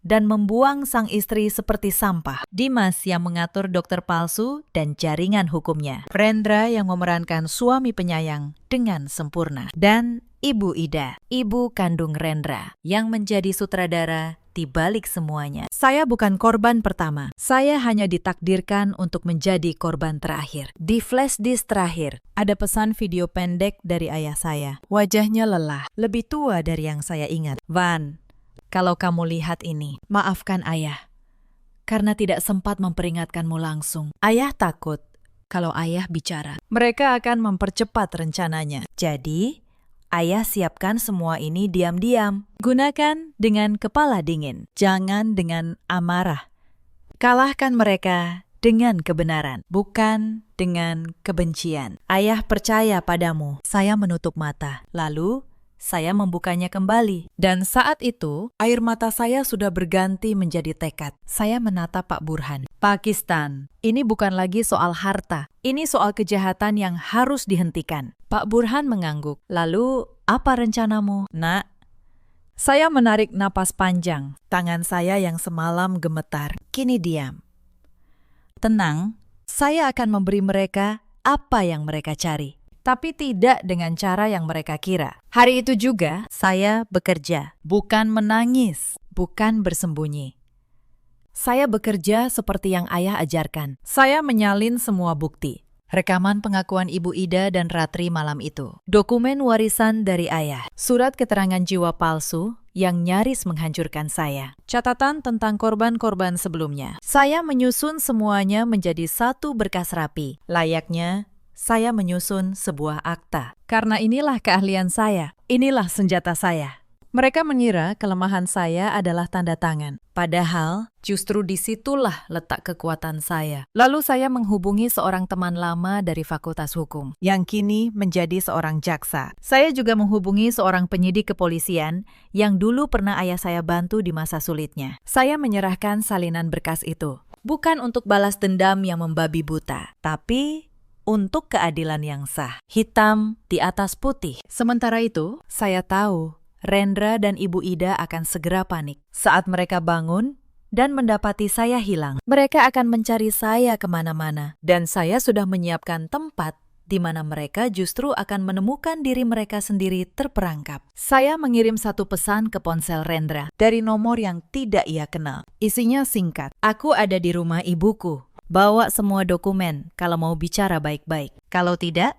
dan membuang sang istri seperti sampah. Dimas yang mengatur dokter palsu dan jaringan hukumnya. Rendra yang memerankan suami penyayang dengan sempurna. Dan Ibu Ida, ibu kandung Rendra, yang menjadi sutradara di balik semuanya. Saya bukan korban pertama. Saya hanya ditakdirkan untuk menjadi korban terakhir. Di flash disk terakhir, ada pesan video pendek dari ayah saya. Wajahnya lelah, lebih tua dari yang saya ingat. Van, kalau kamu lihat ini, maafkan ayah. Karena tidak sempat memperingatkanmu langsung. Ayah takut kalau ayah bicara. Mereka akan mempercepat rencananya. Jadi, Ayah siapkan semua ini diam-diam. Gunakan dengan kepala dingin, jangan dengan amarah. Kalahkan mereka dengan kebenaran, bukan dengan kebencian. Ayah percaya padamu. Saya menutup mata, lalu saya membukanya kembali. Dan saat itu, air mata saya sudah berganti menjadi tekad. Saya menatap Pak Burhan. Pakistan, ini bukan lagi soal harta. Ini soal kejahatan yang harus dihentikan. Pak Burhan mengangguk. Lalu, apa rencanamu, Nak? Saya menarik napas panjang. Tangan saya yang semalam gemetar, kini diam. Tenang, saya akan memberi mereka apa yang mereka cari. Tapi tidak dengan cara yang mereka kira. Hari itu juga saya bekerja, bukan menangis, bukan bersembunyi. Saya bekerja seperti yang ayah ajarkan. Saya menyalin semua bukti. Rekaman pengakuan Ibu Ida dan Ratri malam itu. Dokumen warisan dari ayah. Surat keterangan jiwa palsu yang nyaris menghancurkan saya. Catatan tentang korban-korban sebelumnya. Saya menyusun semuanya menjadi satu berkas rapi. Layaknya saya menyusun sebuah akta. Karena inilah keahlian saya. Inilah senjata saya. Mereka mengira kelemahan saya adalah tanda tangan. Padahal, justru disitulah letak kekuatan saya. Lalu saya menghubungi seorang teman lama dari Fakultas Hukum, yang kini menjadi seorang jaksa. Saya juga menghubungi seorang penyidik kepolisian yang dulu pernah ayah saya bantu di masa sulitnya. Saya menyerahkan salinan berkas itu. Bukan untuk balas dendam yang membabi buta, tapi untuk keadilan yang sah. Hitam di atas putih. Sementara itu, saya tahu Rendra dan Ibu Ida akan segera panik. Saat mereka bangun dan mendapati saya hilang, mereka akan mencari saya kemana-mana. Dan saya sudah menyiapkan tempat di mana mereka justru akan menemukan diri mereka sendiri terperangkap. Saya mengirim satu pesan ke ponsel Rendra dari nomor yang tidak ia kenal. Isinya singkat. Aku ada di rumah ibuku. Bawa semua dokumen kalau mau bicara baik-baik. Kalau tidak,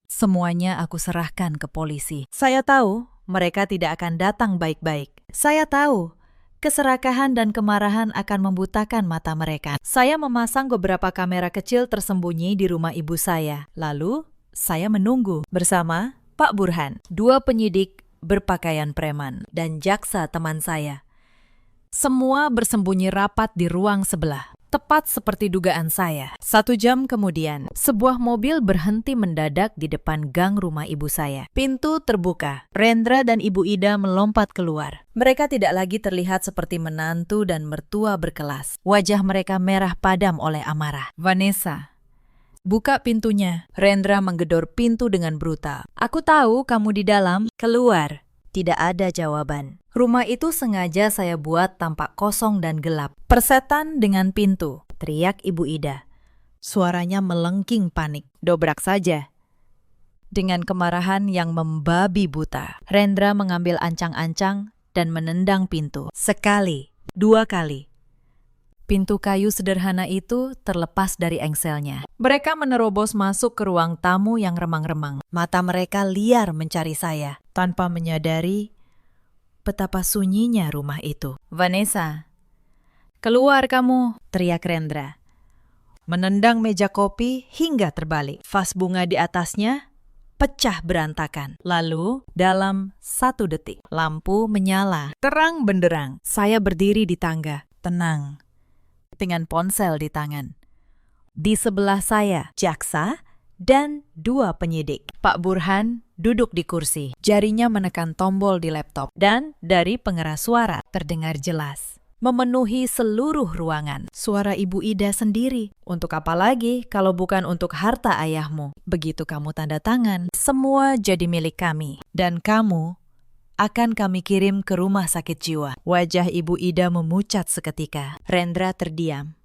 semuanya aku serahkan ke polisi. Saya tahu mereka tidak akan datang baik-baik. Saya tahu keserakahan dan kemarahan akan membutakan mata mereka. Saya memasang beberapa kamera kecil tersembunyi di rumah ibu saya. Lalu, saya menunggu bersama Pak Burhan, 2 penyidik berpakaian preman, dan jaksa teman saya. Semua bersembunyi rapat di ruang sebelah. Tepat seperti dugaan saya. 1 jam kemudian, sebuah mobil berhenti mendadak di depan gang rumah ibu saya. Pintu terbuka. Rendra dan Ibu Ida melompat keluar. Mereka tidak lagi terlihat seperti menantu dan mertua berkelas. Wajah mereka merah padam oleh amarah. Vanessa, buka pintunya. Rendra menggedor pintu dengan brutal. Aku tahu kamu di dalam. Keluar. Tidak ada jawaban. Rumah itu sengaja saya buat tampak kosong dan gelap. Persetan dengan pintu, teriak Ibu Ida. Suaranya melengking panik. Dobrak saja. Dengan kemarahan yang membabi buta, Rendra mengambil ancang-ancang dan menendang pintu. Sekali, 2 kali. Pintu kayu sederhana itu terlepas dari engselnya. Mereka menerobos masuk ke ruang tamu yang remang-remang. Mata mereka liar mencari saya, tanpa menyadari betapa sunyinya rumah itu. Vanessa, keluar kamu, teriak Rendra. Menendang meja kopi hingga terbalik. Vas bunga di atasnya pecah berantakan. Lalu, dalam 1 detik, lampu menyala. Terang benderang. Saya berdiri di tangga, tenang, dengan ponsel di tangan. Di sebelah saya, jaksa dan 2 penyidik. Pak Burhan duduk di kursi, jarinya menekan tombol di laptop. Dan dari pengeras suara terdengar jelas, memenuhi seluruh ruangan, suara Ibu Ida sendiri. Untuk apa lagi kalau bukan untuk harta ayahmu? Begitu kamu tanda tangan, semua jadi milik kami. Dan kamu akan kami kirim ke rumah sakit jiwa. Wajah Ibu Ida memucat seketika. Rendra terdiam.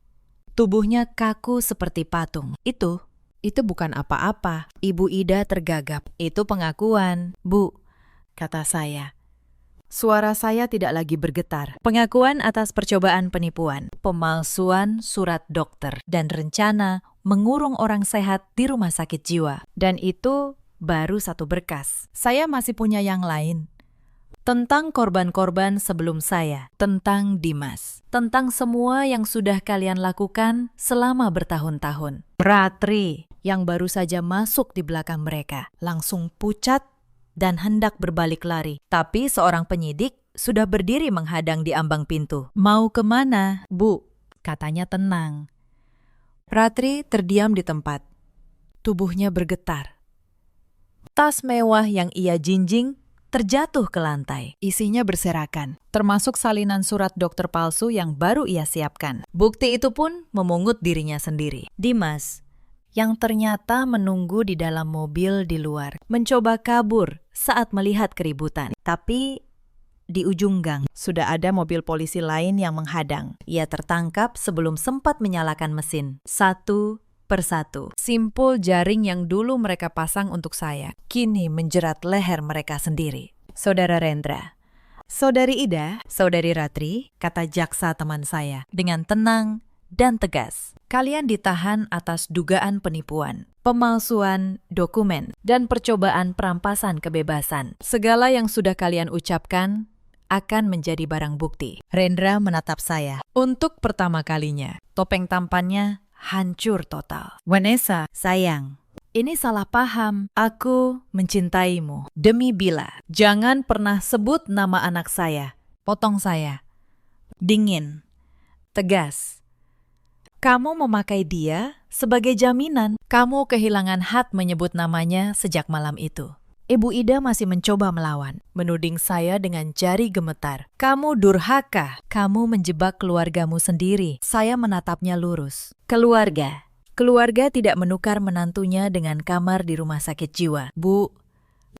Tubuhnya kaku seperti patung. Itu bukan apa-apa. Ibu Ida tergagap. Itu pengakuan, Bu, kata saya. Suara saya tidak lagi bergetar. Pengakuan atas percobaan penipuan, pemalsuan surat dokter, dan rencana mengurung orang sehat di rumah sakit jiwa. Dan itu baru 1 berkas. Saya masih punya yang lain. Tentang korban-korban sebelum saya, tentang Dimas, tentang semua yang sudah kalian lakukan selama bertahun-tahun. Ratri, yang baru saja masuk di belakang mereka, langsung pucat dan hendak berbalik lari. Tapi seorang penyidik sudah berdiri menghadang di ambang pintu. "Mau kemana, Bu?" katanya tenang. Ratri terdiam di tempat. Tubuhnya bergetar. Tas mewah yang ia jinjing terjatuh ke lantai. Isinya berserakan, termasuk salinan surat dokter palsu yang baru ia siapkan. Bukti itu pun memungut dirinya sendiri. Dimas, yang ternyata menunggu di dalam mobil di luar, mencoba kabur saat melihat keributan. Tapi di ujung gang sudah ada mobil polisi lain yang menghadang. Ia tertangkap sebelum sempat menyalakan mesin. Satu persatu, simpul jaring yang dulu mereka pasang untuk saya, kini menjerat leher mereka sendiri. Saudara Rendra, Saudari Ida, Saudari Ratri, kata jaksa teman saya dengan tenang dan tegas. Kalian ditahan atas dugaan penipuan, pemalsuan dokumen, dan percobaan perampasan kebebasan. Segala yang sudah kalian ucapkan akan menjadi barang bukti. Rendra menatap saya. Untuk pertama kalinya, topeng tampannya hancur total. Vanessa, sayang, ini salah paham. Aku mencintaimu. Demi Bila, jangan pernah sebut nama anak saya. Potong saya. Dingin. Tegas. Kamu memakai dia sebagai jaminan. Kamu kehilangan hak menyebut namanya sejak malam itu. Ibu Ida masih mencoba melawan, menuding saya dengan jari gemetar. Kamu durhaka, kamu menjebak keluargamu sendiri. Saya menatapnya lurus. Keluarga. Keluarga tidak menukar menantunya dengan kamar di rumah sakit jiwa. Bu,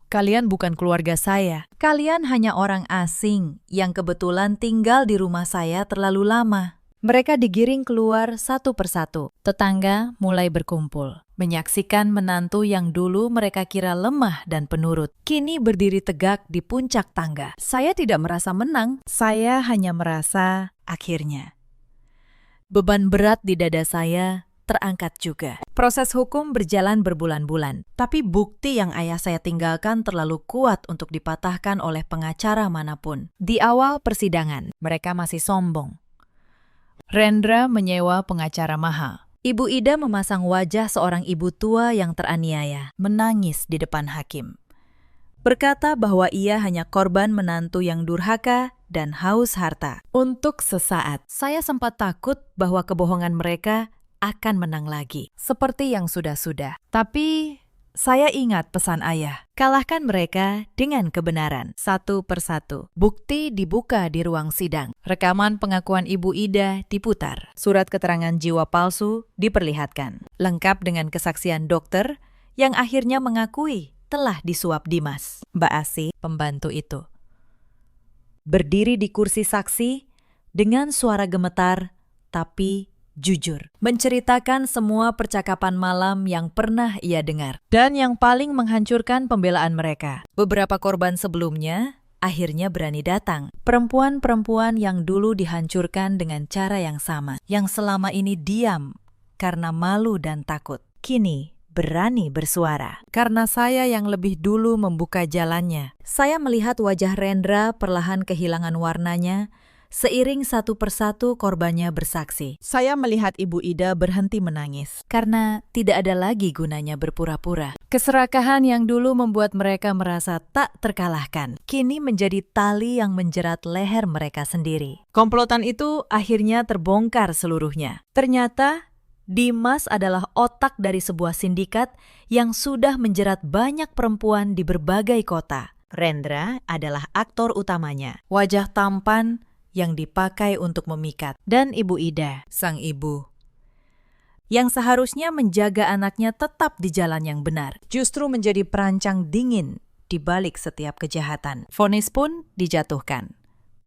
kalian bukan keluarga saya. Kalian hanya orang asing yang kebetulan tinggal di rumah saya terlalu lama. Mereka digiring keluar satu persatu. Tetangga mulai berkumpul, menyaksikan menantu yang dulu mereka kira lemah dan penurut, kini berdiri tegak di puncak tangga. Saya tidak merasa menang, saya hanya merasa akhirnya. Beban berat di dada saya terangkat juga. Proses hukum berjalan berbulan-bulan, tapi bukti yang ayah saya tinggalkan terlalu kuat untuk dipatahkan oleh pengacara manapun. Di awal persidangan, mereka masih sombong. Rendra menyewa pengacara mahal. Ibu Ida memasang wajah seorang ibu tua yang teraniaya, menangis di depan hakim. Berkata bahwa ia hanya korban menantu yang durhaka dan haus harta. Untuk sesaat, saya sempat takut bahwa kebohongan mereka akan menang lagi, seperti yang sudah-sudah. Tapi saya ingat pesan ayah, kalahkan mereka dengan kebenaran, satu persatu. Bukti dibuka di ruang sidang. Rekaman pengakuan Ibu Ida diputar. Surat keterangan jiwa palsu diperlihatkan. Lengkap dengan kesaksian dokter yang akhirnya mengakui telah disuap Dimas. Mbak Asi, pembantu itu, berdiri di kursi saksi dengan suara gemetar tapi jujur, menceritakan semua percakapan malam yang pernah ia dengar dan yang paling menghancurkan pembelaan mereka. Beberapa korban sebelumnya akhirnya berani datang. Perempuan-perempuan yang dulu dihancurkan dengan cara yang sama, yang selama ini diam karena malu dan takut, kini berani bersuara. Karena saya yang lebih dulu membuka jalannya, saya melihat wajah Rendra perlahan kehilangan warnanya. Seiring satu persatu korbannya bersaksi. Saya melihat Ibu Ida berhenti menangis karena tidak ada lagi gunanya berpura-pura. Keserakahan yang dulu membuat mereka merasa tak terkalahkan, kini menjadi tali yang menjerat leher mereka sendiri. Komplotan itu akhirnya terbongkar seluruhnya. Ternyata Dimas adalah otak dari sebuah sindikat yang sudah menjerat banyak perempuan di berbagai kota. Rendra adalah aktor utamanya. Wajah tampan yang dipakai untuk memikat, dan Ibu Ida, sang ibu, yang seharusnya menjaga anaknya tetap di jalan yang benar, justru menjadi perancang dingin di balik setiap kejahatan. Vonis pun dijatuhkan.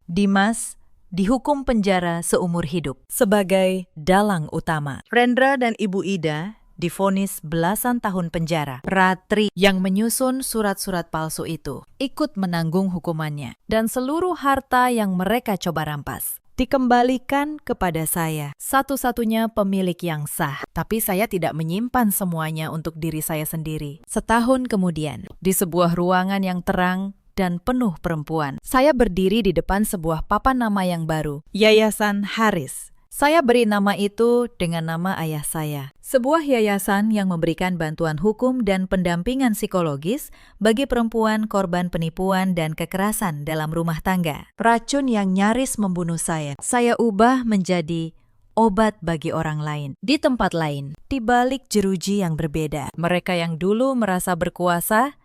Dimas dihukum penjara seumur hidup sebagai dalang utama. Rendra dan Ibu Ida divonis belasan tahun penjara. Ratri yang menyusun surat-surat palsu itu ikut menanggung hukumannya, dan seluruh harta yang mereka coba rampas dikembalikan kepada saya, satu-satunya pemilik yang sah. Tapi saya tidak menyimpan semuanya untuk diri saya sendiri. Setahun kemudian, di sebuah ruangan yang terang dan penuh perempuan, saya berdiri di depan sebuah papan nama yang baru, Yayasan Haris. Saya beri nama itu dengan nama ayah saya. Sebuah yayasan yang memberikan bantuan hukum dan pendampingan psikologis bagi perempuan korban penipuan dan kekerasan dalam rumah tangga. Racun yang nyaris membunuh saya ubah menjadi obat bagi orang lain. Di tempat lain, di balik jeruji yang berbeda, mereka yang dulu merasa berkuasa,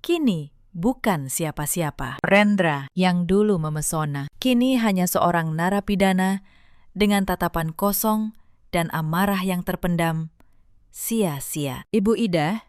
kini bukan siapa-siapa. Rendra yang dulu memesona, kini hanya seorang narapidana dengan tatapan kosong dan amarah yang terpendam, sia-sia. Ibu Ida,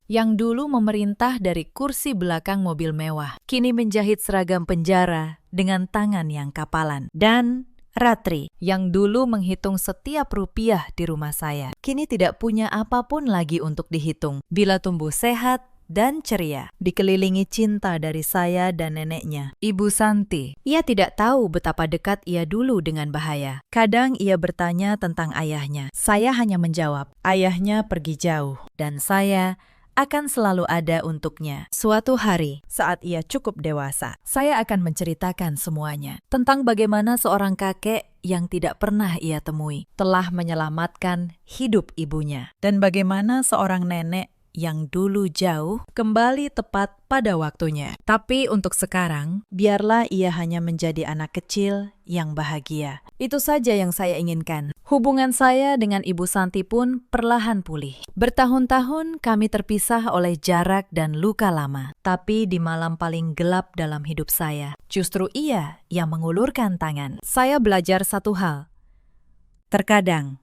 yang dulu memerintah dari kursi belakang mobil mewah, kini menjahit seragam penjara dengan tangan yang kapalan. Dan Ratri, yang dulu menghitung setiap rupiah di rumah saya, kini tidak punya apapun lagi untuk dihitung. Bila tumbuh sehat dan ceria, dikelilingi cinta dari saya dan neneknya, Ibu Santi. Ia tidak tahu betapa dekat ia dulu dengan bahaya. Kadang ia bertanya tentang ayahnya. Saya hanya menjawab, ayahnya pergi jauh, dan saya akan selalu ada untuknya. Suatu hari, saat ia cukup dewasa, saya akan menceritakan semuanya tentang bagaimana seorang kakek yang tidak pernah ia temui telah menyelamatkan hidup ibunya, dan bagaimana seorang nenek yang dulu jauh kembali tepat pada waktunya. Tapi untuk sekarang, biarlah ia hanya menjadi anak kecil yang bahagia. Itu saja yang saya inginkan. Hubungan saya dengan Ibu Santi pun perlahan pulih. Bertahun-tahun kami terpisah oleh jarak dan luka lama. Tapi di malam paling gelap dalam hidup saya, justru ia yang mengulurkan tangan. Saya belajar satu hal. Terkadang,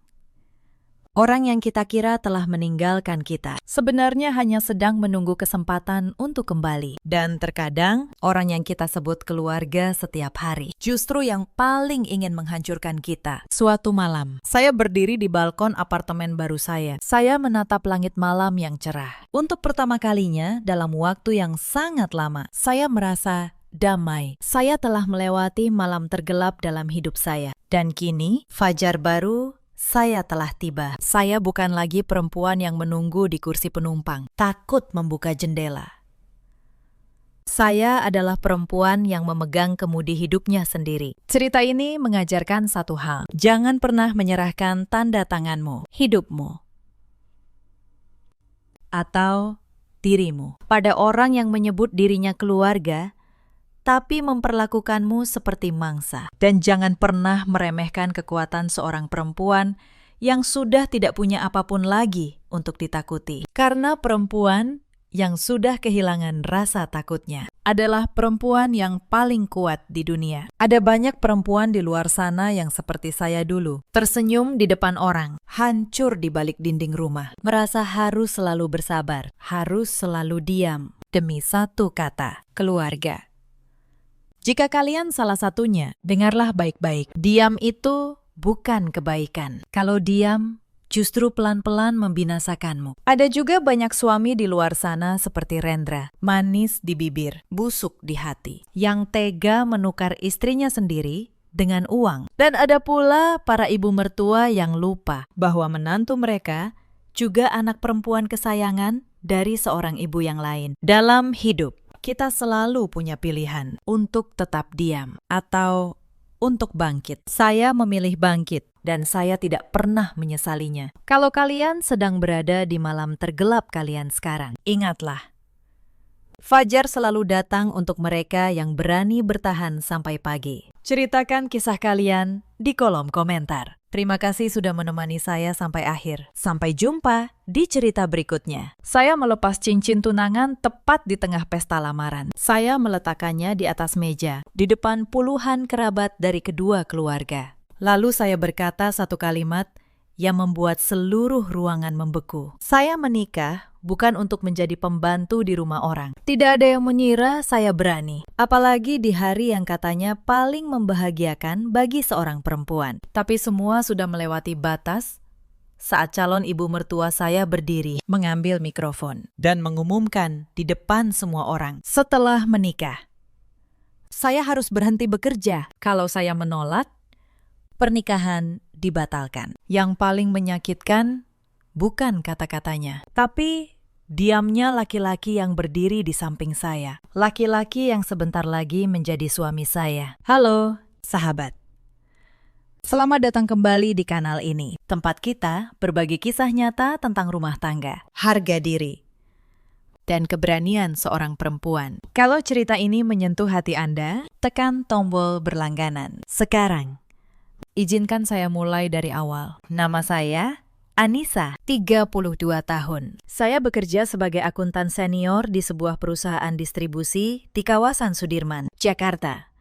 orang yang kita kira telah meninggalkan kita sebenarnya hanya sedang menunggu kesempatan untuk kembali. Dan terkadang, orang yang kita sebut keluarga setiap hari justru yang paling ingin menghancurkan kita. Suatu malam, saya berdiri di balkon apartemen baru saya. Saya menatap langit malam yang cerah. Untuk pertama kalinya dalam waktu yang sangat lama, saya merasa damai. Saya telah melewati malam tergelap dalam hidup saya. Dan kini, fajar baru saya telah tiba. Saya bukan lagi perempuan yang menunggu di kursi penumpang, takut membuka jendela. Saya adalah perempuan yang memegang kemudi hidupnya sendiri. Cerita ini mengajarkan satu hal. Jangan pernah menyerahkan tanda tanganmu, hidupmu, atau dirimu pada orang yang menyebut dirinya keluarga, tapi memperlakukanmu seperti mangsa. Dan jangan pernah meremehkan kekuatan seorang perempuan yang sudah tidak punya apapun lagi untuk ditakuti. Karena perempuan yang sudah kehilangan rasa takutnya adalah perempuan yang paling kuat di dunia. Ada banyak perempuan di luar sana yang seperti saya dulu, tersenyum di depan orang, hancur di balik dinding rumah, merasa harus selalu bersabar, harus selalu diam demi satu kata, keluarga. Jika kalian salah satunya, dengarlah baik-baik. Diam itu bukan kebaikan. Kalau diam, justru pelan-pelan membinasakanmu. Ada juga banyak suami di luar sana seperti Rendra, manis di bibir, busuk di hati, yang tega menukar istrinya sendiri dengan uang. Dan ada pula para ibu mertua yang lupa bahwa menantu mereka juga anak perempuan kesayangan dari seorang ibu yang lain. Dalam hidup, kita selalu punya pilihan untuk tetap diam atau untuk bangkit. Saya memilih bangkit dan saya tidak pernah menyesalinya. Kalau kalian sedang berada di malam tergelap kalian sekarang, ingatlah, fajar selalu datang untuk mereka yang berani bertahan sampai pagi. Ceritakan kisah kalian di kolom komentar. Terima kasih sudah menemani saya sampai akhir. Sampai jumpa di cerita berikutnya. Saya melepas cincin tunangan tepat di tengah pesta lamaran. Saya meletakkannya di atas meja, di depan puluhan kerabat dari kedua keluarga. Lalu saya berkata satu kalimat yang membuat seluruh ruangan membeku. Saya menikah bukan untuk menjadi pembantu di rumah orang. Tidak ada yang mengira saya berani. Apalagi di hari yang katanya paling membahagiakan bagi seorang perempuan. Tapi semua sudah melewati batas saat calon ibu mertua saya berdiri mengambil mikrofon dan mengumumkan di depan semua orang. Setelah menikah, saya harus berhenti bekerja. Kalau saya menolak, pernikahan dibatalkan. Yang paling menyakitkan bukan kata-katanya, tapi diamnya laki-laki yang berdiri di samping saya. Laki-laki yang sebentar lagi menjadi suami saya. Halo, sahabat. Selamat datang kembali di kanal ini. Tempat kita berbagi kisah nyata tentang rumah tangga, harga diri, dan keberanian seorang perempuan. Kalau cerita ini menyentuh hati Anda, tekan tombol berlangganan. Sekarang, izinkan saya mulai dari awal. Nama saya Anissa, 32 tahun. Saya bekerja sebagai akuntan senior di sebuah perusahaan distribusi di kawasan Sudirman, Jakarta.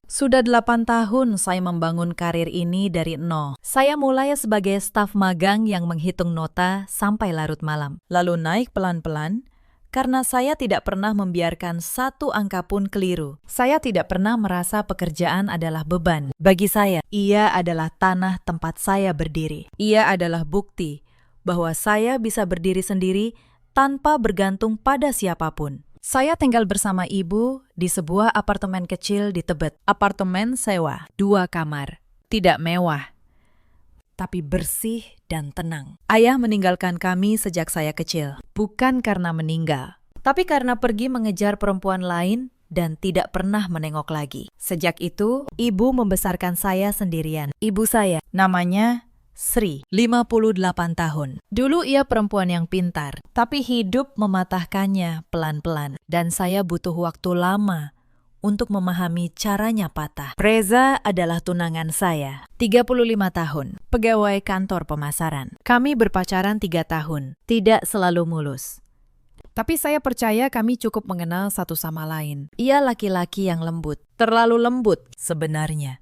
Sudah 8 tahun saya membangun karir ini dari nol. Saya mulai sebagai staf magang yang menghitung nota sampai larut malam. Lalu naik pelan-pelan karena saya tidak pernah membiarkan satu angka pun keliru. Saya tidak pernah merasa pekerjaan adalah beban. Bagi saya, ia adalah tanah tempat saya berdiri. Ia adalah bukti bahwa saya bisa berdiri sendiri tanpa bergantung pada siapapun. Saya tinggal bersama ibu di sebuah apartemen kecil di Tebet. Apartemen sewa, 2 kamar. Tidak mewah, tapi bersih dan tenang. Ayah meninggalkan kami sejak saya kecil. Bukan karena meninggal, tapi karena pergi mengejar perempuan lain dan tidak pernah menengok lagi. Sejak itu, ibu membesarkan saya sendirian. Ibu saya, namanya Sri, 58 tahun. Dulu ia perempuan yang pintar, tapi hidup mematahkannya pelan-pelan. Dan saya butuh waktu lama untuk memahami caranya patah. Reza adalah tunangan saya, 35 tahun, pegawai kantor pemasaran. Kami berpacaran 3 tahun, tidak selalu mulus. Tapi saya percaya kami cukup mengenal satu sama lain. Ia laki-laki yang lembut, terlalu lembut sebenarnya.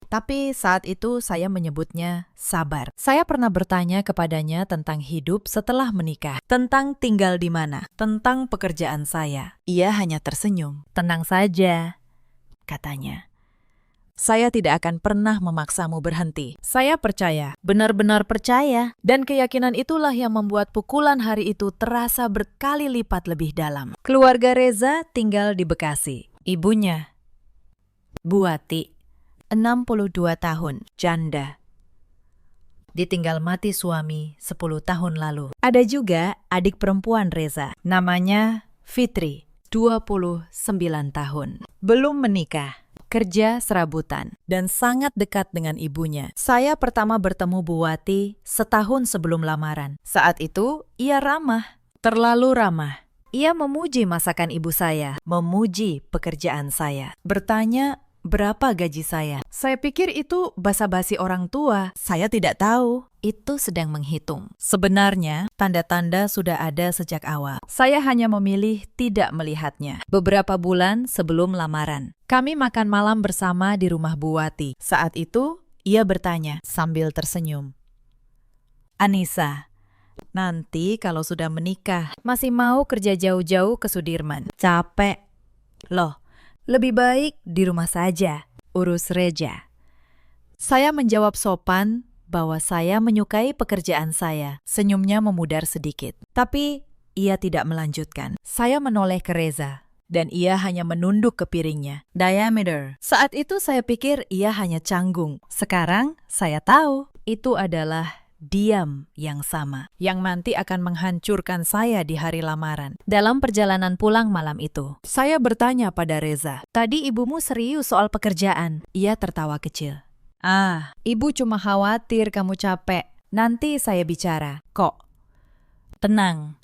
Tapi saat itu saya menyebutnya sabar. Saya pernah bertanya kepadanya tentang hidup setelah menikah, tentang tinggal di mana, tentang pekerjaan saya. Ia hanya tersenyum. Tenang saja, katanya. Saya tidak akan pernah memaksamu berhenti. Saya percaya, benar-benar percaya. Dan keyakinan itulah yang membuat pukulan hari itu terasa berkali lipat lebih dalam. Keluarga Reza tinggal di Bekasi. Ibunya, Buati, 62 tahun, janda. Ditinggal mati suami 10 tahun lalu. Ada juga adik perempuan Reza, namanya Fitri, 29 tahun. Belum menikah, kerja serabutan, dan sangat dekat dengan ibunya. Saya pertama bertemu Buati setahun sebelum lamaran. Saat itu, ia ramah, terlalu ramah. Ia memuji masakan ibu saya, memuji pekerjaan saya, bertanya berapa gaji saya. Saya pikir itu basa-basi orang tua. Saya tidak tahu. Itu sedang menghitung. Sebenarnya, tanda-tanda sudah ada sejak awal. Saya hanya memilih tidak melihatnya. Beberapa bulan sebelum lamaran, kami makan malam bersama di rumah Buati. Saat itu, ia bertanya sambil tersenyum. Anissa, nanti kalau sudah menikah, masih mau kerja jauh-jauh ke Sudirman? Capek. Loh, lebih baik di rumah saja, urus Reza. Saya menjawab sopan bahwa saya menyukai pekerjaan saya. Senyumnya memudar sedikit. Tapi ia tidak melanjutkan. Saya menoleh ke Reza, dan ia hanya menunduk ke piringnya. Diameter. Saat itu saya pikir ia hanya canggung. Sekarang saya tahu itu adalah diam yang sama, yang nanti akan menghancurkan saya di hari lamaran. Dalam perjalanan pulang malam itu, saya bertanya pada Reza, tadi ibumu serius soal pekerjaan? Ia tertawa kecil. Ibu cuma khawatir kamu capek. Nanti saya bicara. Kok? Tenang.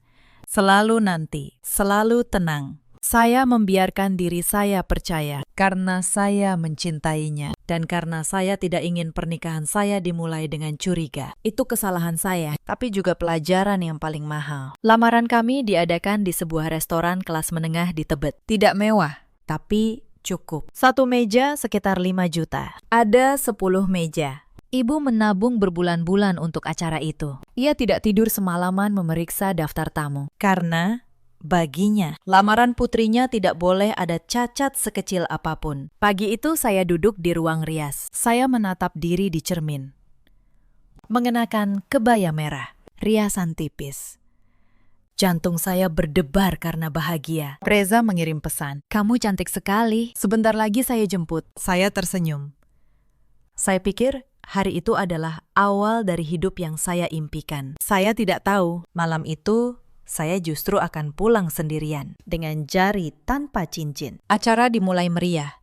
Selalu nanti. Selalu tenang. Saya membiarkan diri saya percaya karena saya mencintainya dan karena saya tidak ingin pernikahan saya dimulai dengan curiga. Itu kesalahan saya, tapi juga pelajaran yang paling mahal. Lamaran kami diadakan di sebuah restoran kelas menengah di Tebet. Tidak mewah, tapi cukup. 1 meja sekitar 5 juta. Ada 10 meja. Ibu menabung berbulan-bulan untuk acara itu. Ia tidak tidur semalaman memeriksa daftar tamu. Karena baginya, lamaran putrinya tidak boleh ada cacat sekecil apapun. Pagi itu saya duduk di ruang rias. Saya menatap diri di cermin. Mengenakan kebaya merah, riasan tipis. Jantung saya berdebar karena bahagia. Reza mengirim pesan. Kamu cantik sekali. Sebentar lagi saya jemput. Saya tersenyum. Saya pikir hari itu adalah awal dari hidup yang saya impikan. Saya tidak tahu, malam itu saya justru akan pulang sendirian dengan jari tanpa cincin. Acara dimulai meriah.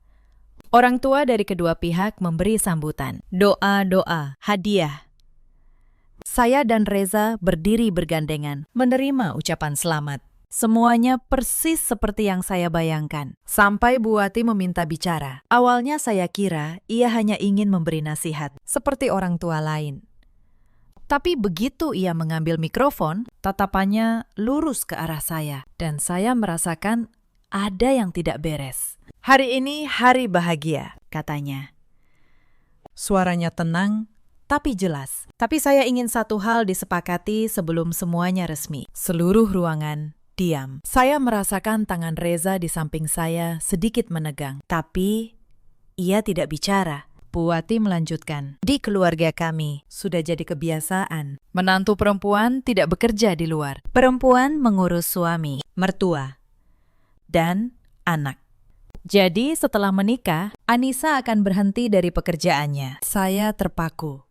Orang tua dari kedua pihak memberi sambutan. Doa-doa, hadiah. Saya dan Reza berdiri bergandengan, menerima ucapan selamat. Semuanya persis seperti yang saya bayangkan. Sampai Bu Wati meminta bicara. Awalnya saya kira ia hanya ingin memberi nasihat, seperti orang tua lain. Tapi begitu ia mengambil mikrofon, tatapannya lurus ke arah saya. Dan saya merasakan ada yang tidak beres. Hari ini hari bahagia, katanya. Suaranya tenang, tapi jelas. Tapi saya ingin satu hal disepakati sebelum semuanya resmi. Seluruh ruangan diam. Saya merasakan tangan Reza di samping saya sedikit menegang. Tapi ia tidak bicara. Bu Wati melanjutkan. Di keluarga kami sudah jadi kebiasaan. Menantu perempuan tidak bekerja di luar. Perempuan mengurus suami, mertua, dan anak. Jadi setelah menikah, Anissa akan berhenti dari pekerjaannya. Saya terpaku.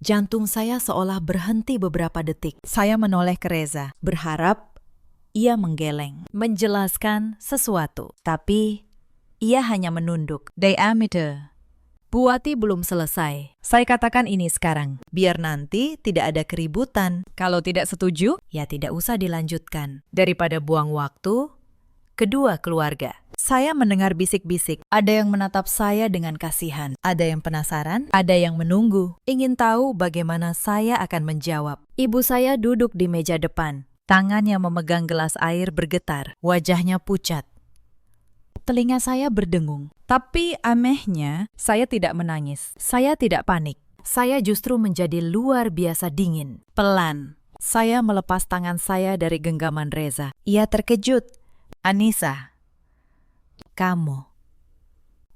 Jantung saya seolah berhenti beberapa detik. Saya menoleh ke Reza, berharap ia menggeleng, menjelaskan sesuatu. Tapi ia hanya menunduk. Diameter. Bu Wati belum selesai. Saya katakan ini sekarang, biar nanti tidak ada keributan. Kalau tidak setuju, ya tidak usah dilanjutkan. Daripada buang waktu, kedua keluarga. Saya mendengar bisik-bisik. Ada yang menatap saya dengan kasihan. Ada yang penasaran, ada yang menunggu. Ingin tahu bagaimana saya akan menjawab. Ibu saya duduk di meja depan. Tangannya memegang gelas air bergetar. Wajahnya pucat. Telinga saya berdengung. Tapi anehnya, saya tidak menangis. Saya tidak panik. Saya justru menjadi luar biasa dingin. Pelan. Saya melepas tangan saya dari genggaman Reza. Ia terkejut. Anissa. Kamu.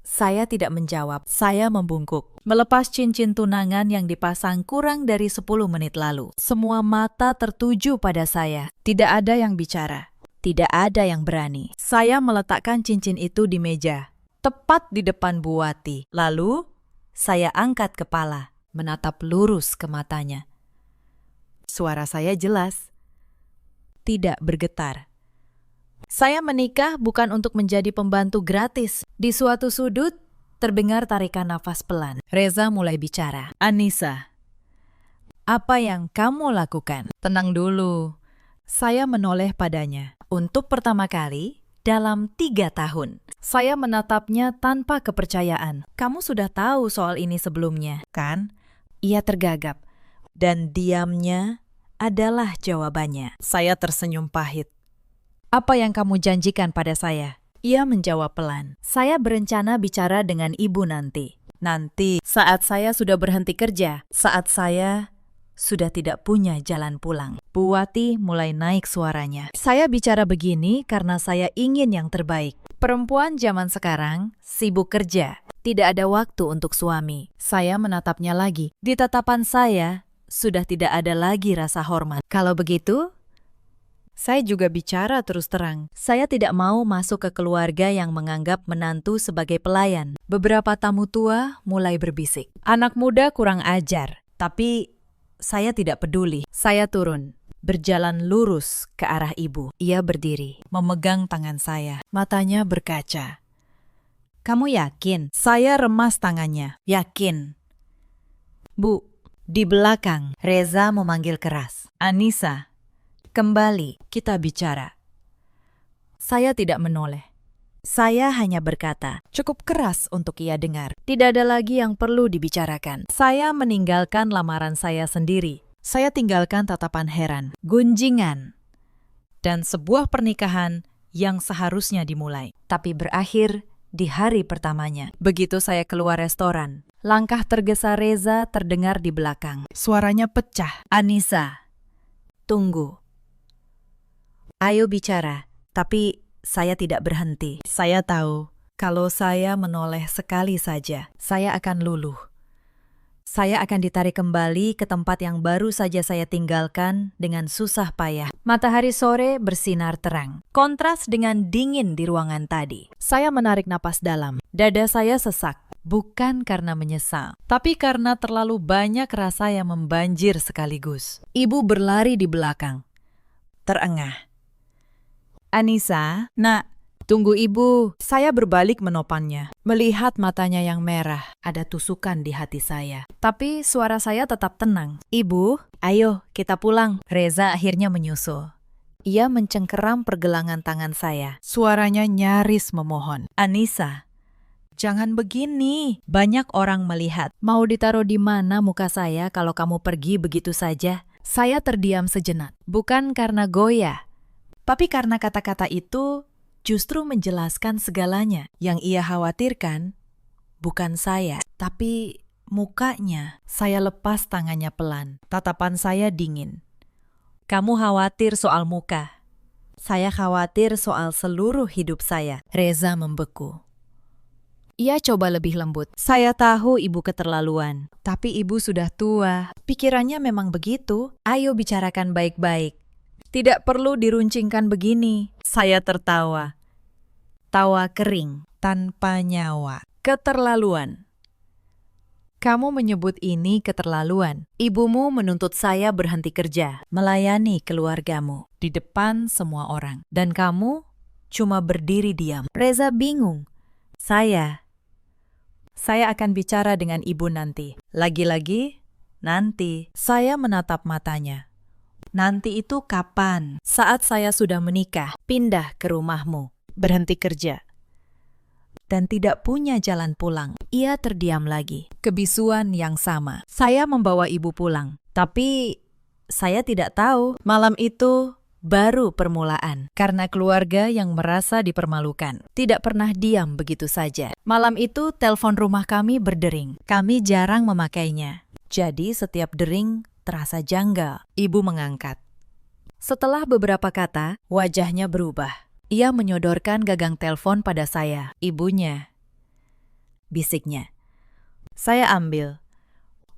Saya tidak menjawab. Saya membungkuk. Melepas cincin tunangan yang dipasang kurang dari 10 menit lalu. Semua mata tertuju pada saya. Tidak ada yang bicara. Tidak ada yang berani. Saya meletakkan cincin itu di meja, tepat di depan Bu Wati. Lalu, saya angkat kepala, menatap lurus ke matanya. Suara saya jelas. Tidak bergetar. Saya menikah bukan untuk menjadi pembantu gratis. Di suatu sudut, terdengar tarikan nafas pelan. Reza mulai bicara. Anissa, apa yang kamu lakukan? Tenang dulu. Saya menoleh padanya. Untuk pertama kali dalam 3 tahun. Saya menatapnya tanpa kepercayaan. Kamu sudah tahu soal ini sebelumnya, kan? Ia tergagap. Dan diamnya adalah jawabannya. Saya tersenyum pahit. Apa yang kamu janjikan pada saya? Ia menjawab pelan. Saya berencana bicara dengan ibu nanti. Nanti saat saya sudah berhenti kerja. Saat saya sudah tidak punya jalan pulang. Bu Wati mulai naik suaranya. Saya bicara begini karena saya ingin yang terbaik. Perempuan zaman sekarang sibuk kerja. Tidak ada waktu untuk suami. Saya menatapnya lagi. Di tatapan saya sudah tidak ada lagi rasa hormat. Kalau begitu, saya juga bicara terus terang. Saya tidak mau masuk ke keluarga yang menganggap menantu sebagai pelayan. Beberapa tamu tua mulai berbisik. Anak muda kurang ajar. Tapi saya tidak peduli. Saya turun, berjalan lurus ke arah ibu. Ia berdiri, memegang tangan saya. Matanya berkaca. Kamu yakin? Saya remas tangannya. Yakin. Bu, di belakang, Reza memanggil keras. Anissa, kembali, kita bicara. Saya tidak menoleh. Saya hanya berkata, cukup keras untuk ia dengar. Tidak ada lagi yang perlu dibicarakan. Saya meninggalkan lamaran saya sendiri. Saya tinggalkan tatapan heran, gunjingan, dan sebuah pernikahan yang seharusnya dimulai, tapi berakhir di hari pertamanya. Begitu saya keluar restoran, langkah tergesa Reza terdengar di belakang. Suaranya pecah. Anissa, tunggu. Ayo bicara, tapi saya tidak berhenti. Saya tahu, kalau saya menoleh sekali saja, saya akan luluh. Saya akan ditarik kembali ke tempat yang baru saja saya tinggalkan dengan susah payah. Matahari sore bersinar terang, kontras dengan dingin di ruangan tadi. Saya menarik napas dalam. Dada saya sesak, bukan karena menyesal, tapi karena terlalu banyak rasa yang membanjir sekaligus. Ibu berlari di belakang, terengah. Anissa, nak, Tunggu ibu, saya berbalik menopangnya. Melihat matanya yang merah, ada tusukan di hati saya. Tapi suara saya tetap tenang. Ibu, ayo kita pulang. Reza akhirnya menyusul. Ia mencengkeram pergelangan tangan saya. Suaranya nyaris memohon. Anissa, jangan begini. Banyak orang melihat. Mau ditaruh di mana muka saya kalau kamu pergi begitu saja? Saya terdiam sejenak. Bukan karena goyah, tapi karena kata-kata itu justru menjelaskan segalanya. Yang ia khawatirkan bukan saya, tapi mukanya. Saya lepas tangannya pelan. Tatapan saya dingin. Kamu khawatir soal muka. Saya khawatir soal seluruh hidup saya. Reza membeku. Ia coba lebih lembut. Saya tahu ibu keterlaluan, tapi ibu sudah tua. Pikirannya memang begitu. Ayo bicarakan baik-baik. Tidak perlu diruncingkan begini. Saya tertawa. Tawa kering, tanpa nyawa. Keterlaluan. Kamu menyebut ini keterlaluan. Ibumu menuntut saya berhenti kerja, melayani keluargamu di depan semua orang. Dan kamu cuma berdiri diam. Reza bingung. Saya akan bicara dengan ibu nanti. Lagi-lagi, nanti. Saya menatap matanya. Nanti itu kapan? Saat saya sudah menikah, pindah ke rumahmu, berhenti kerja, dan tidak punya jalan pulang. Ia terdiam lagi. Kebisuan yang sama. Saya membawa ibu pulang. Tapi saya tidak tahu. Malam itu baru permulaan. Karena keluarga yang merasa dipermalukan. Tidak pernah diam begitu saja. Malam itu telepon rumah kami berdering. Kami jarang memakainya. Jadi setiap dering terasa janggal. Ibu mengangkat. Setelah beberapa kata, wajahnya berubah. Ia menyodorkan gagang telepon pada saya. Ibunya. Bisiknya. Saya ambil.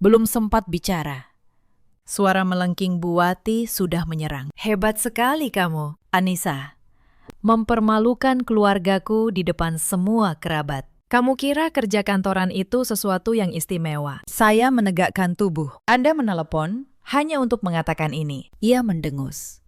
Belum sempat bicara. Suara melengking Bu Wati sudah menyerang. Hebat sekali kamu, Anissa. Mempermalukan keluargaku di depan semua kerabat. Kamu kira kerja kantoran itu sesuatu yang istimewa? Saya menegakkan tubuh. Anda menelepon hanya untuk mengatakan ini. Ia mendengus.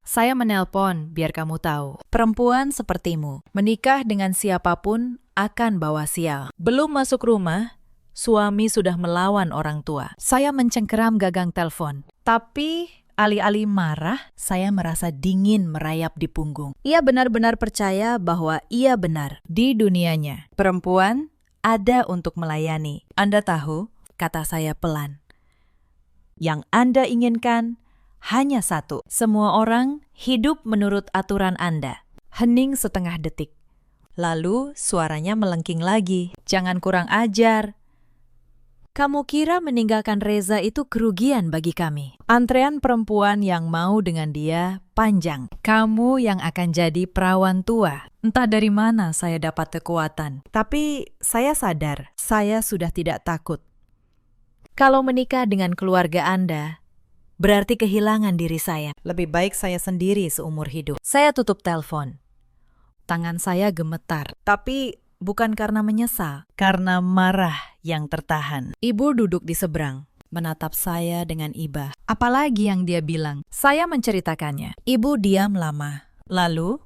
Saya menelpon biar kamu tahu. Perempuan sepertimu, menikah dengan siapapun akan bawa sial. Belum masuk rumah, suami sudah melawan orang tua. Saya mencengkeram gagang telepon. Tapi alih-alih marah, saya merasa dingin merayap di punggung. Ia benar-benar percaya bahwa ia benar di dunianya. Perempuan ada untuk melayani. Anda tahu, kata saya pelan. Yang Anda inginkan hanya satu. Semua orang hidup menurut aturan Anda. Hening setengah detik. Lalu suaranya melengking lagi. Jangan kurang ajar. Kamu kira meninggalkan Reza itu kerugian bagi kami? Antrean perempuan yang mau dengan dia panjang. Kamu yang akan jadi perawan tua. Entah dari mana saya dapat kekuatan. Tapi saya sadar, saya sudah tidak takut. Kalau menikah dengan keluarga Anda, berarti kehilangan diri saya. Lebih baik saya sendiri seumur hidup. Saya tutup telepon. Tangan saya gemetar. Tapi bukan karena menyesal, karena marah yang tertahan. Ibu duduk di seberang, menatap saya dengan iba. Apalagi yang dia bilang? Saya menceritakannya. Ibu diam lama. Lalu,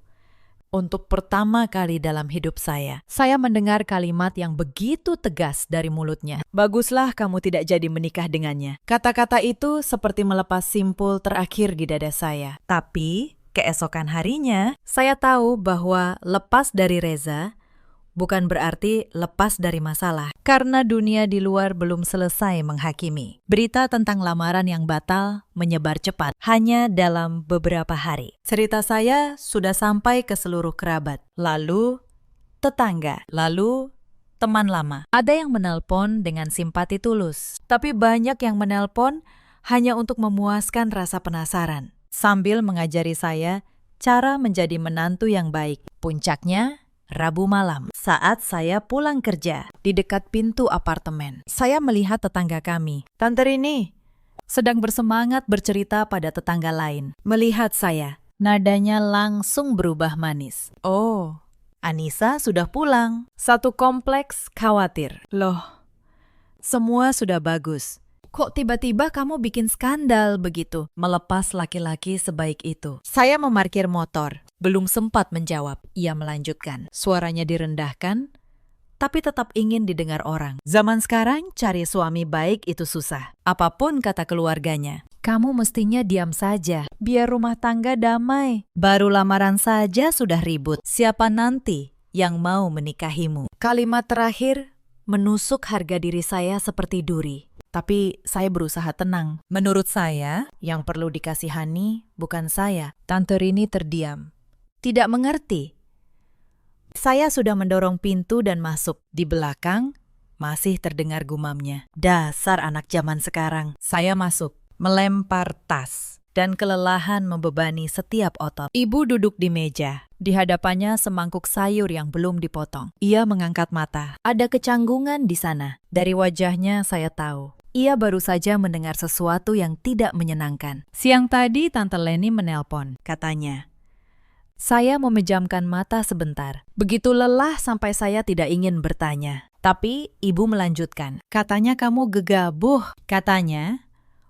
untuk pertama kali dalam hidup saya mendengar kalimat yang begitu tegas dari mulutnya. Baguslah kamu tidak jadi menikah dengannya. Kata-kata itu seperti melepas simpul terakhir di dada saya. Tapi, keesokan harinya, saya tahu bahwa lepas dari Reza bukan berarti lepas dari masalah, karena dunia di luar belum selesai menghakimi. Berita tentang lamaran yang batal menyebar cepat, hanya dalam beberapa hari. Cerita saya sudah sampai ke seluruh kerabat, lalu tetangga, lalu teman lama. Ada yang menelpon dengan simpati tulus, tapi banyak yang menelpon hanya untuk memuaskan rasa penasaran, sambil mengajari saya cara menjadi menantu yang baik. Puncaknya, Rabu malam, saat saya pulang kerja, di dekat pintu apartemen, saya melihat tetangga kami, Tante Rini, sedang bersemangat bercerita pada tetangga lain. Melihat saya, nadanya langsung berubah manis. Oh, Anissa sudah pulang. Satu kompleks khawatir. Loh, semua sudah bagus. Kok tiba-tiba kamu bikin skandal begitu? Melepas laki-laki sebaik itu. Saya memarkir motor. belum sempat menjawab. Ia melanjutkan. Suaranya direndahkan, tapi tetap ingin didengar orang. Zaman sekarang, cari suami baik itu susah. Apapun kata keluarganya, kamu mestinya diam saja, biar rumah tangga damai. Baru lamaran saja sudah ribut. Siapa nanti yang mau menikahimu? Kalimat terakhir menusuk harga diri saya seperti duri. Tapi saya berusaha tenang. Menurut saya, yang perlu dikasihani bukan saya. Tante Rini terdiam. Tidak mengerti. Saya sudah mendorong pintu dan masuk. Di belakang, masih terdengar gumamnya. Dasar anak zaman sekarang. Saya masuk, melempar tas, dan kelelahan membebani setiap otot. Ibu duduk di meja. Di hadapannya semangkuk sayur yang belum dipotong. Ia mengangkat mata. Ada kecanggungan di sana. Dari wajahnya saya tahu. Ia baru saja mendengar sesuatu yang tidak menyenangkan. Siang tadi Tante Leni menelpon, katanya. Saya memejamkan mata sebentar. Begitu lelah sampai saya tidak ingin bertanya. Tapi ibu melanjutkan. Katanya kamu gegabah. Katanya,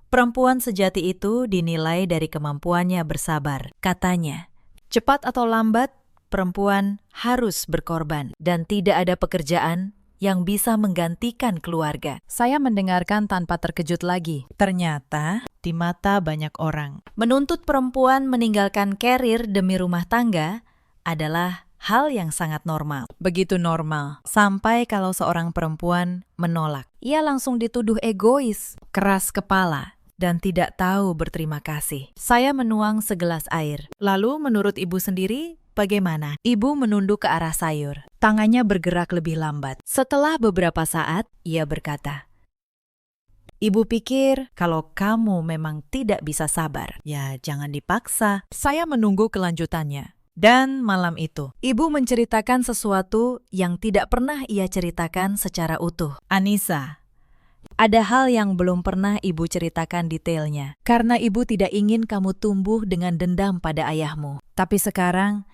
perempuan sejati itu dinilai dari kemampuannya bersabar. Katanya, cepat atau lambat, perempuan harus berkorban. Dan tidak ada pekerjaan yang bisa menggantikan keluarga. Saya mendengarkan tanpa terkejut lagi. Ternyata, di mata banyak orang, menuntut perempuan meninggalkan karir demi rumah tangga adalah hal yang sangat normal. Begitu normal, sampai kalau seorang perempuan menolak. Ia langsung dituduh egois, keras kepala, dan tidak tahu berterima kasih. Saya menuang segelas air. Lalu menurut ibu sendiri, bagaimana? Ibu menunduk ke arah sayur. Tangannya bergerak lebih lambat. Setelah beberapa saat, ia berkata, Ibu pikir kalau kamu memang tidak bisa sabar, ya jangan dipaksa. Saya menunggu kelanjutannya. Dan malam itu, ibu menceritakan sesuatu yang tidak pernah ia ceritakan secara utuh. Anissa, ada hal yang belum pernah ibu ceritakan detailnya. Karena ibu tidak ingin kamu tumbuh dengan dendam pada ayahmu. Tapi sekarang,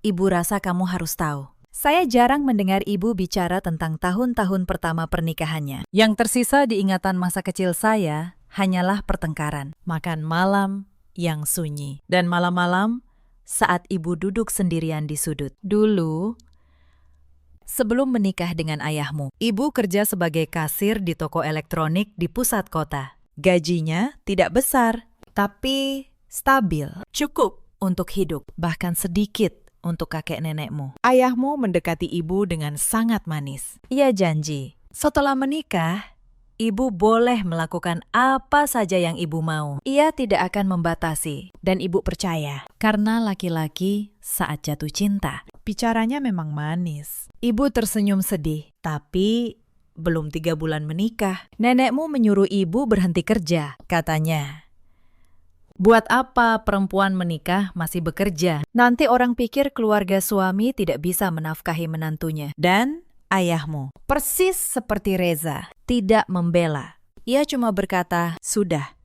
ibu rasa kamu harus tahu. Saya jarang mendengar ibu bicara tentang tahun-tahun pertama pernikahannya. Yang tersisa di ingatan masa kecil saya hanyalah pertengkaran, makan malam yang sunyi, dan malam-malam saat ibu duduk sendirian di sudut. Dulu, sebelum menikah dengan ayahmu, ibu kerja sebagai kasir di toko elektronik di pusat kota. Gajinya tidak besar, tapi stabil, cukup untuk hidup, bahkan sedikit untuk kakek nenekmu. Ayahmu mendekati ibu dengan sangat manis. Ia janji, setelah menikah, ibu boleh melakukan apa saja yang ibu mau. Ia tidak akan membatasi, dan ibu percaya. Karena laki-laki saat jatuh cinta, bicaranya memang manis. Ibu tersenyum sedih, tapi belum 3 bulan menikah. Nenekmu menyuruh ibu berhenti kerja, katanya. Buat apa perempuan menikah masih bekerja? Nanti orang pikir keluarga suami tidak bisa menafkahi menantunya. Dan ayahmu, persis seperti Reza, tidak membela. Ia cuma berkata, sudah,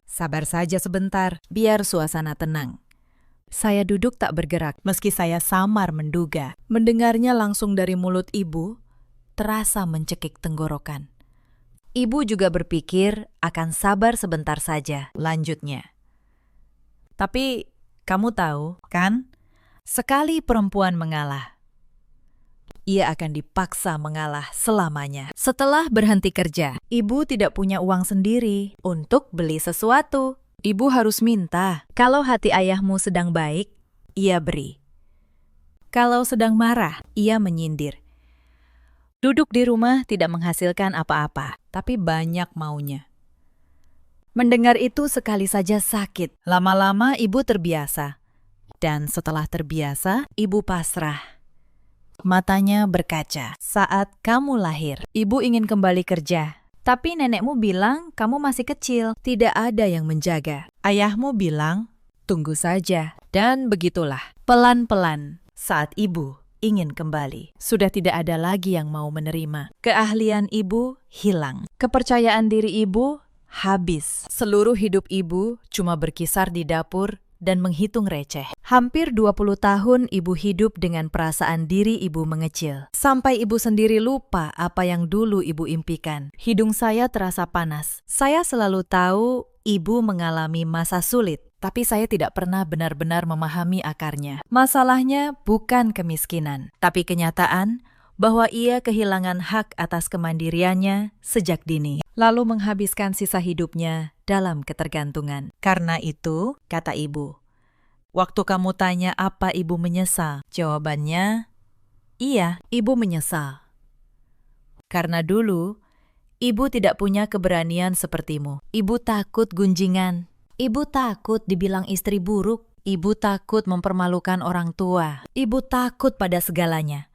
sabar saja sebentar, biar suasana tenang. Saya duduk tak bergerak, meski saya samar menduga. Mendengarnya langsung dari mulut ibu, terasa mencekik tenggorokan. Ibu juga berpikir akan sabar sebentar saja, lanjutnya. Tapi kamu tahu, kan? Sekali perempuan mengalah, ia akan dipaksa mengalah selamanya. Setelah berhenti kerja, ibu tidak punya uang sendiri untuk beli sesuatu. Ibu harus minta. Kalau hati ayahmu sedang baik, ia beri. Kalau sedang marah, ia menyindir. Duduk di rumah tidak menghasilkan apa-apa, tapi banyak maunya. Mendengar itu sekali saja sakit. Lama-lama ibu terbiasa. Dan setelah terbiasa, ibu pasrah. Matanya berkaca. Saat kamu lahir, ibu ingin kembali kerja. Tapi nenekmu bilang kamu masih kecil, tidak ada yang menjaga. Ayahmu bilang, tunggu saja. Dan begitulah, pelan-pelan saat ibu ingin kembali. Sudah tidak ada lagi yang mau menerima. Keahlian ibu hilang. Kepercayaan diri ibu habis. Seluruh hidup ibu cuma berkisar di dapur dan menghitung receh. Hampir 20 tahun ibu hidup dengan perasaan diri ibu mengecil. Sampai ibu sendiri lupa apa yang dulu ibu impikan. Hidung saya terasa panas. Saya selalu tahu ibu mengalami masa sulit. tapi saya tidak pernah benar-benar memahami akarnya. Masalahnya bukan kemiskinan, tapi kenyataan bahwa ia kehilangan hak atas kemandiriannya sejak dini, lalu menghabiskan sisa hidupnya dalam ketergantungan. Karena itu, kata ibu, waktu kamu tanya apa ibu menyesal, jawabannya, iya, ibu menyesal. Karena dulu, ibu tidak punya keberanian sepertimu. Ibu takut gunjingan. Ibu takut dibilang istri buruk. Ibu takut mempermalukan orang tua. Ibu takut pada segalanya.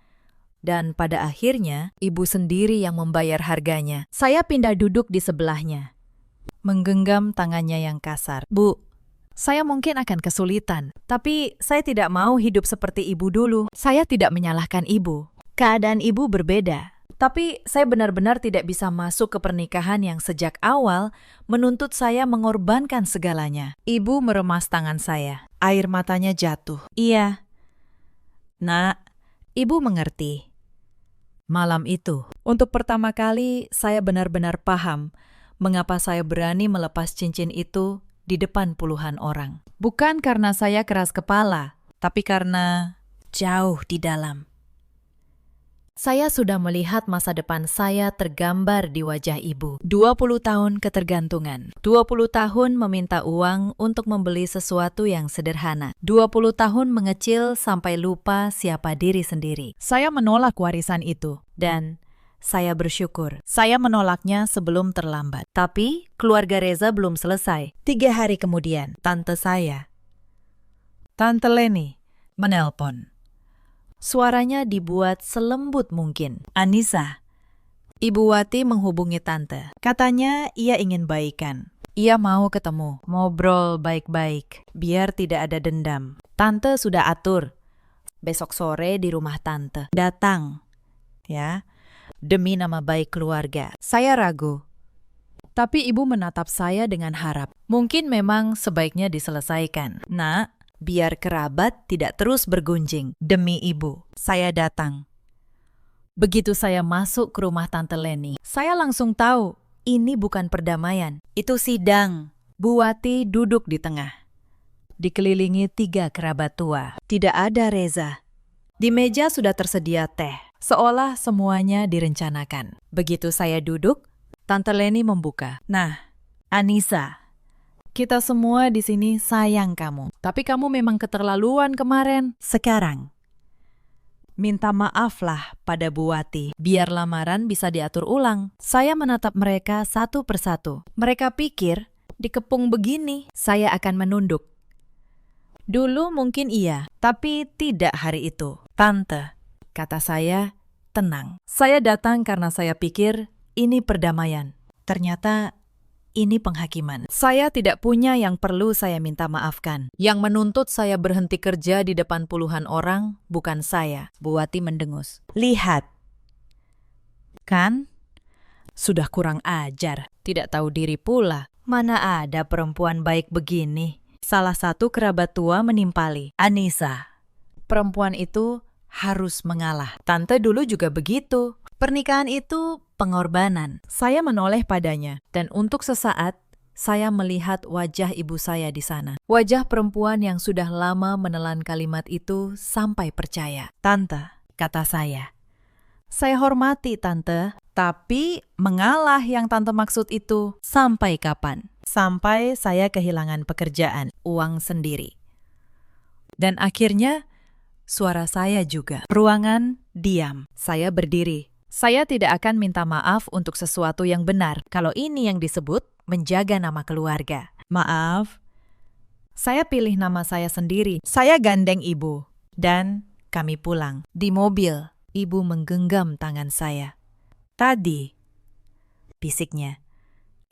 Dan pada akhirnya, ibu sendiri yang membayar harganya. Saya pindah duduk di sebelahnya, menggenggam tangannya yang kasar. Bu, saya mungkin akan kesulitan, tapi saya tidak mau hidup seperti ibu dulu. Saya tidak menyalahkan ibu. Keadaan ibu berbeda. Tapi saya benar-benar tidak bisa masuk ke pernikahan yang sejak awal menuntut saya mengorbankan segalanya. Ibu meremas tangan saya. Air matanya jatuh. Iya. Nak, ibu mengerti. Malam itu, untuk pertama kali saya benar-benar paham mengapa saya berani melepas cincin itu di depan puluhan orang. Bukan karena saya keras kepala, tapi karena jauh di dalam. Saya sudah melihat masa depan saya tergambar di wajah ibu. 20 tahun ketergantungan. 20 tahun meminta uang untuk membeli sesuatu yang sederhana. 20 tahun mengecil sampai lupa siapa diri sendiri. Saya menolak warisan itu. Dan saya bersyukur. Saya menolaknya sebelum terlambat. Tapi keluarga Reza belum selesai. 3 hari kemudian, tante saya, Tante Leni, menelpon. Suaranya dibuat selembut mungkin. Anissa. Ibu Wati menghubungi tante. Katanya ia ingin baikan. Ia mau ketemu, ngobrol baik-baik, biar tidak ada dendam. Tante sudah atur. Besok sore di rumah tante. Datang. Ya, demi nama baik keluarga. Saya ragu. Tapi ibu menatap saya dengan harap. Mungkin memang sebaiknya diselesaikan. Nak, biar kerabat tidak terus bergunjing. Demi ibu, saya datang. Begitu saya masuk ke rumah Tante Leni, saya langsung tahu ini bukan perdamaian. Itu sidang. Bu Wati duduk di tengah, dikelilingi 3 kerabat tua. Tidak ada Reza. Di meja sudah tersedia teh, seolah semuanya direncanakan. Begitu saya duduk, Tante Leni membuka. Nah, Anissa, kita semua di sini sayang kamu. Tapi kamu memang keterlaluan kemarin. Sekarang, minta maaflah pada Bu Wati. Biar lamaran bisa diatur ulang. Saya menatap mereka satu persatu. Mereka pikir, dikepung begini, saya akan menunduk. Dulu mungkin iya, tapi tidak hari itu. Tante, kata saya, tenang. Saya datang karena saya pikir ini perdamaian. Ternyata ini penghakiman. Saya tidak punya yang perlu saya minta maafkan. Yang menuntut saya berhenti kerja di depan puluhan orang bukan saya. Bu Wati mendengus. Lihat. Kan? Sudah kurang ajar. Tidak tahu diri pula. Mana ada perempuan baik begini? Salah satu kerabat tua menimpali. Anissa. Perempuan itu harus mengalah. Tante dulu juga begitu. Pernikahan itu pengorbanan. Saya menoleh padanya, dan untuk sesaat, saya melihat wajah ibu saya di sana. Wajah perempuan yang sudah lama menelan kalimat itu sampai percaya. Tante, kata saya hormati Tante, tapi mengalah yang Tante maksud itu sampai kapan? Sampai saya kehilangan pekerjaan, uang sendiri. Dan akhirnya, suara saya juga. Ruangan diam. Saya berdiri. Saya tidak akan minta maaf untuk sesuatu yang benar kalau ini yang disebut menjaga nama keluarga. Maaf, saya pilih nama saya sendiri. Saya gandeng ibu. Dan kami pulang. Di mobil, ibu menggenggam tangan saya. Tadi, bisiknya,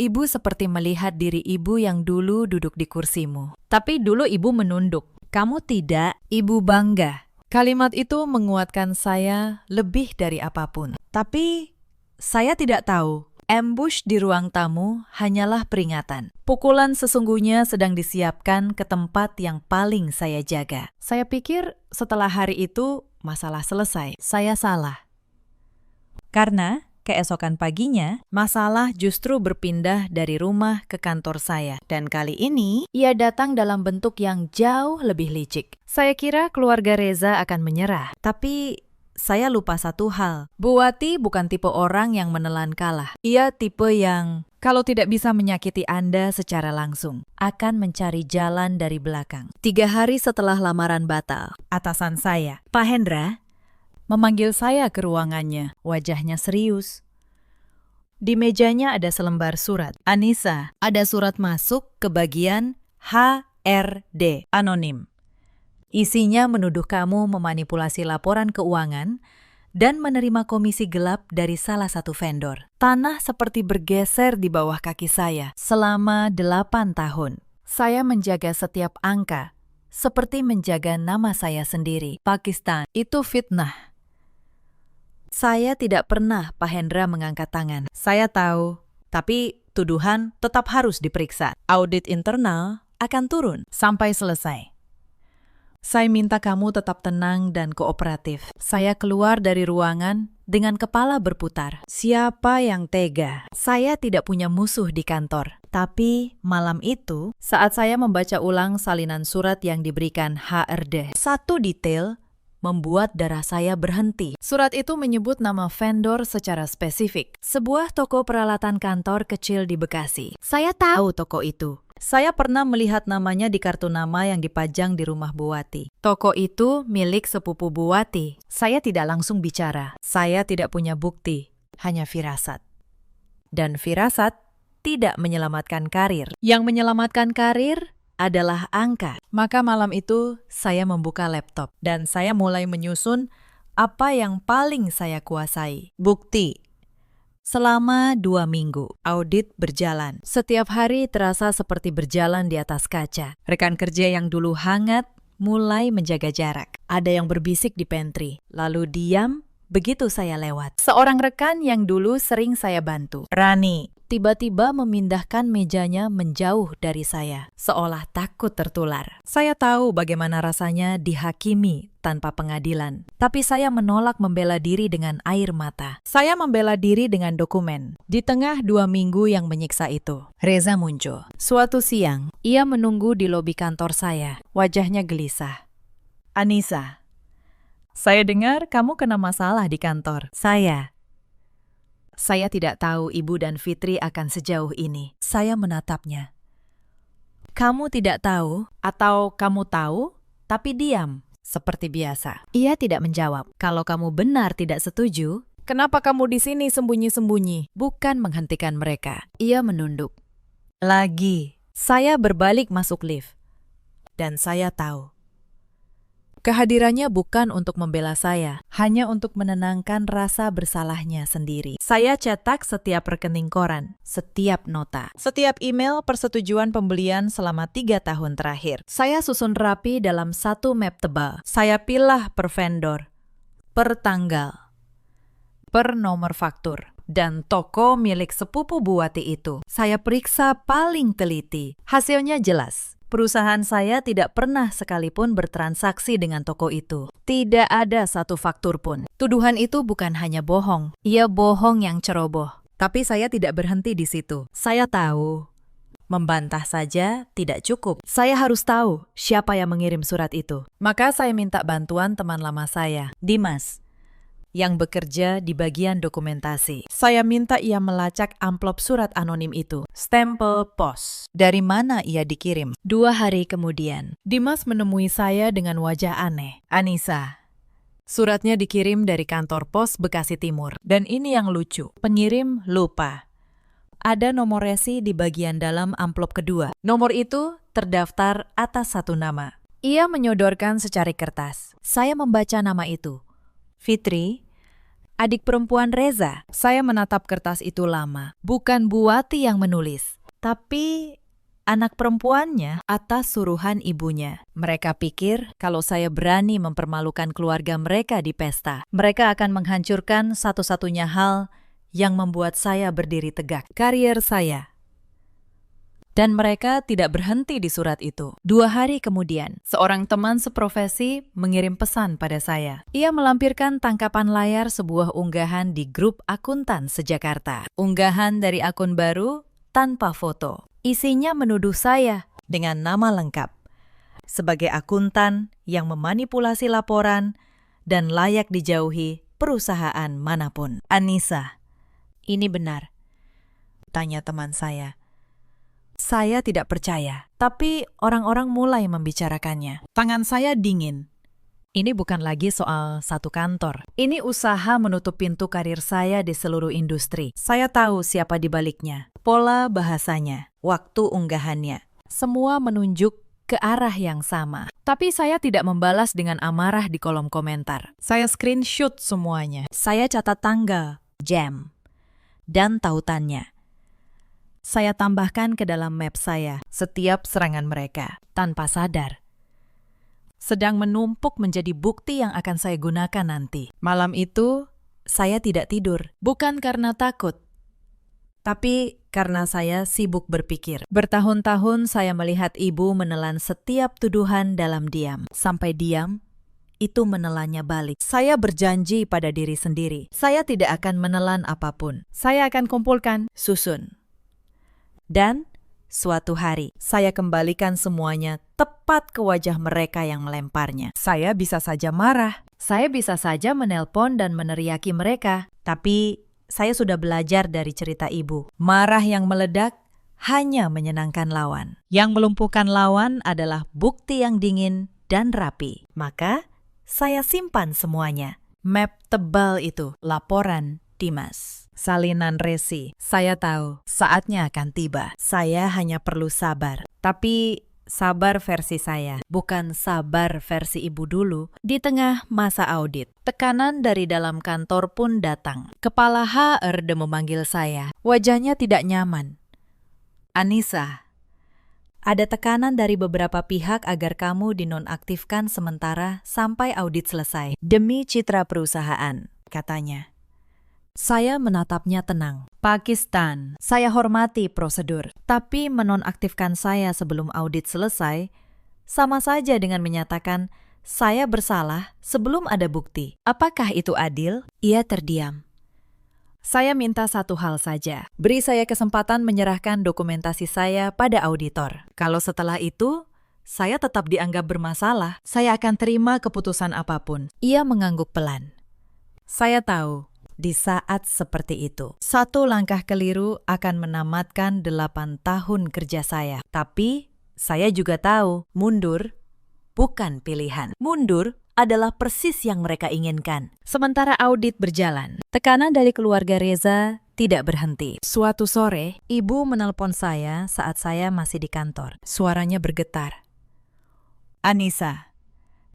ibu seperti melihat diri ibu yang dulu duduk di kursimu. Tapi dulu ibu menunduk. Kamu tidak, ibu bangga. Kalimat itu menguatkan saya lebih dari apapun. Tapi saya tidak tahu, ambush di ruang tamu hanyalah peringatan. Pukulan sesungguhnya sedang disiapkan ke tempat yang paling saya jaga. Saya pikir setelah hari itu, masalah selesai. Saya salah. Karena Keesokan paginya, masalah justru berpindah dari rumah ke kantor saya. Dan kali ini, ia datang dalam bentuk yang jauh lebih licik. Saya kira keluarga Reza akan menyerah, tapi saya lupa satu hal. Bu Wati bukan tipe orang yang menelan kalah. Ia tipe yang, kalau tidak bisa menyakiti Anda secara langsung, akan mencari jalan dari belakang. 3 hari setelah lamaran batal, atasan saya, Pak Hendra, memanggil saya ke ruangannya. Wajahnya serius. Di mejanya ada selembar surat. Anissa, ada surat masuk ke bagian HRD, anonim. Isinya menuduh kamu memanipulasi laporan keuangan dan menerima komisi gelap dari salah satu vendor. Tanah seperti bergeser di bawah kaki saya selama 8 tahun. Saya menjaga setiap angka, seperti menjaga nama saya sendiri. Pakistan, itu fitnah. Saya tidak pernah Pak Hendra mengangkat tangan. Saya tahu, tapi tuduhan tetap harus diperiksa. Audit internal akan turun sampai selesai. Saya minta kamu tetap tenang dan kooperatif. Saya keluar dari ruangan dengan kepala berputar. Siapa yang tega? Saya tidak punya musuh di kantor. Tapi malam itu, saat saya membaca ulang salinan surat yang diberikan HRD, satu detail membuat darah saya berhenti. Surat itu menyebut nama vendor secara spesifik. Sebuah toko peralatan kantor kecil di Bekasi. Saya tahu toko itu. Saya pernah melihat namanya di kartu nama yang dipajang di rumah Bu Wati. Toko itu milik sepupu Bu Wati. Saya tidak langsung bicara. Saya tidak punya bukti, hanya firasat. Dan firasat tidak menyelamatkan karir. Yang menyelamatkan karir adalah angka. Maka malam itu saya membuka laptop dan saya mulai menyusun apa yang paling saya kuasai. Bukti. Selama 2 minggu, audit berjalan. Setiap hari terasa seperti berjalan di atas kaca. Rekan kerja yang dulu hangat mulai menjaga jarak. Ada yang berbisik di pantry, lalu diam begitu saya lewat. Seorang rekan yang dulu sering saya bantu, Rani, tiba-tiba memindahkan mejanya menjauh dari saya, seolah takut tertular. Saya tahu bagaimana rasanya dihakimi tanpa pengadilan, tapi saya menolak membela diri dengan air mata. Saya membela diri dengan dokumen. Di tengah 2 minggu yang menyiksa itu, Reza muncul. Suatu siang, ia menunggu di lobi kantor saya, wajahnya gelisah. Anissa, saya dengar kamu kena masalah di kantor. Saya tidak tahu Ibu dan Fitri akan sejauh ini. Saya menatapnya. Kamu tidak tahu atau kamu tahu, tapi diam, seperti biasa. Ia tidak menjawab. Kalau kamu benar tidak setuju, kenapa kamu di sini sembunyi-sembunyi? Bukan menghentikan mereka. Ia menunduk. Lagi, saya berbalik masuk lift. Dan saya tahu. Kehadirannya bukan untuk membela saya, hanya untuk menenangkan rasa bersalahnya sendiri. Saya cetak setiap rekening koran, setiap nota, setiap email persetujuan pembelian selama 3 tahun terakhir. Saya susun rapi dalam satu map tebal. Saya pilah per vendor, per tanggal, per nomor faktur, dan toko milik sepupu Bu Wati itu. Saya periksa paling teliti. Hasilnya jelas. Perusahaan saya tidak pernah sekalipun bertransaksi dengan toko itu. Tidak ada satu faktur pun. Tuduhan itu bukan hanya bohong. Ia bohong yang ceroboh. Tapi saya tidak berhenti di situ. Saya tahu. Membantah saja tidak cukup. Saya harus tahu siapa yang mengirim surat itu. Maka saya minta bantuan teman lama saya, Dimas, yang bekerja di bagian dokumentasi. Saya minta ia melacak amplop surat anonim itu. Stempel pos. Dari mana ia dikirim? 2 hari kemudian, Dimas menemui saya dengan wajah aneh. Anissa, suratnya dikirim dari kantor pos Bekasi Timur. Dan ini yang lucu, pengirim lupa. Ada nomor resi di bagian dalam amplop kedua. Nomor itu terdaftar atas satu nama. Ia menyodorkan secari kertas. Saya membaca nama itu. Fitri, adik perempuan Reza. Saya menatap kertas itu lama. Bukan Bu Wati yang menulis, tapi anak perempuannya atas suruhan ibunya. Mereka pikir kalau saya berani mempermalukan keluarga mereka di pesta, mereka akan menghancurkan satu-satunya hal yang membuat saya berdiri tegak, karier saya. Dan mereka tidak berhenti di surat itu. 2 hari kemudian, seorang teman seprofesi mengirim pesan pada saya. Ia melampirkan tangkapan layar sebuah unggahan di grup akuntan seJakarta. Unggahan dari akun baru tanpa foto. Isinya menuduh saya dengan nama lengkap sebagai akuntan yang memanipulasi laporan dan layak dijauhi perusahaan manapun. Anissa, ini benar? Tanya teman saya. Saya tidak percaya, tapi orang-orang mulai membicarakannya. Tangan saya dingin. Ini bukan lagi soal satu kantor. Ini usaha menutup pintu karir saya di seluruh industri. Saya tahu siapa di baliknya, pola bahasanya, waktu unggahannya. Semua menunjuk ke arah yang sama. Tapi saya tidak membalas dengan amarah di kolom komentar. Saya screenshot semuanya. Saya catat tanggal, jam, dan tautannya. Saya tambahkan ke dalam map saya setiap serangan mereka, tanpa sadar. Sedang menumpuk menjadi bukti yang akan saya gunakan nanti. Malam itu, saya tidak tidur. Bukan karena takut, tapi karena saya sibuk berpikir. Bertahun-tahun saya melihat ibu menelan setiap tuduhan dalam diam. Sampai diam, itu menelannya balik. Saya berjanji pada diri sendiri. Saya tidak akan menelan apapun. Saya akan kumpulkan, susun. Dan suatu hari, saya kembalikan semuanya tepat ke wajah mereka yang melemparnya. Saya bisa saja marah. Saya bisa saja menelpon dan meneriaki mereka. Tapi saya sudah belajar dari cerita ibu. Marah yang meledak hanya menyenangkan lawan. Yang melumpuhkan lawan adalah bukti yang dingin dan rapi. Maka, saya simpan semuanya. Map tebal itu, laporan Dimas. Salinan resi. Saya tahu, saatnya akan tiba. Saya hanya perlu sabar. Tapi sabar versi saya, bukan sabar versi ibu dulu. Di tengah masa audit, tekanan dari dalam kantor pun datang. Kepala HRD memanggil saya. Wajahnya tidak nyaman. Anissa, ada tekanan dari beberapa pihak agar kamu dinonaktifkan sementara sampai audit selesai. Demi citra perusahaan, katanya. Saya menatapnya tenang. Pakistan, saya hormati prosedur. Tapi menonaktifkan saya sebelum audit selesai, sama saja dengan menyatakan saya bersalah sebelum ada bukti. Apakah itu adil? Ia terdiam. Saya minta satu hal saja. Beri saya kesempatan menyerahkan dokumentasi saya pada auditor. Kalau setelah itu, saya tetap dianggap bermasalah, saya akan terima keputusan apapun. Ia mengangguk pelan. Saya tahu. Di saat seperti itu, satu langkah keliru akan menamatkan 8 tahun kerja saya. Tapi, saya juga tahu, mundur bukan pilihan. Mundur adalah persis yang mereka inginkan. Sementara audit berjalan, tekanan dari keluarga Reza tidak berhenti. Suatu sore, ibu menelpon saya saat saya masih di kantor. Suaranya bergetar. Anissa,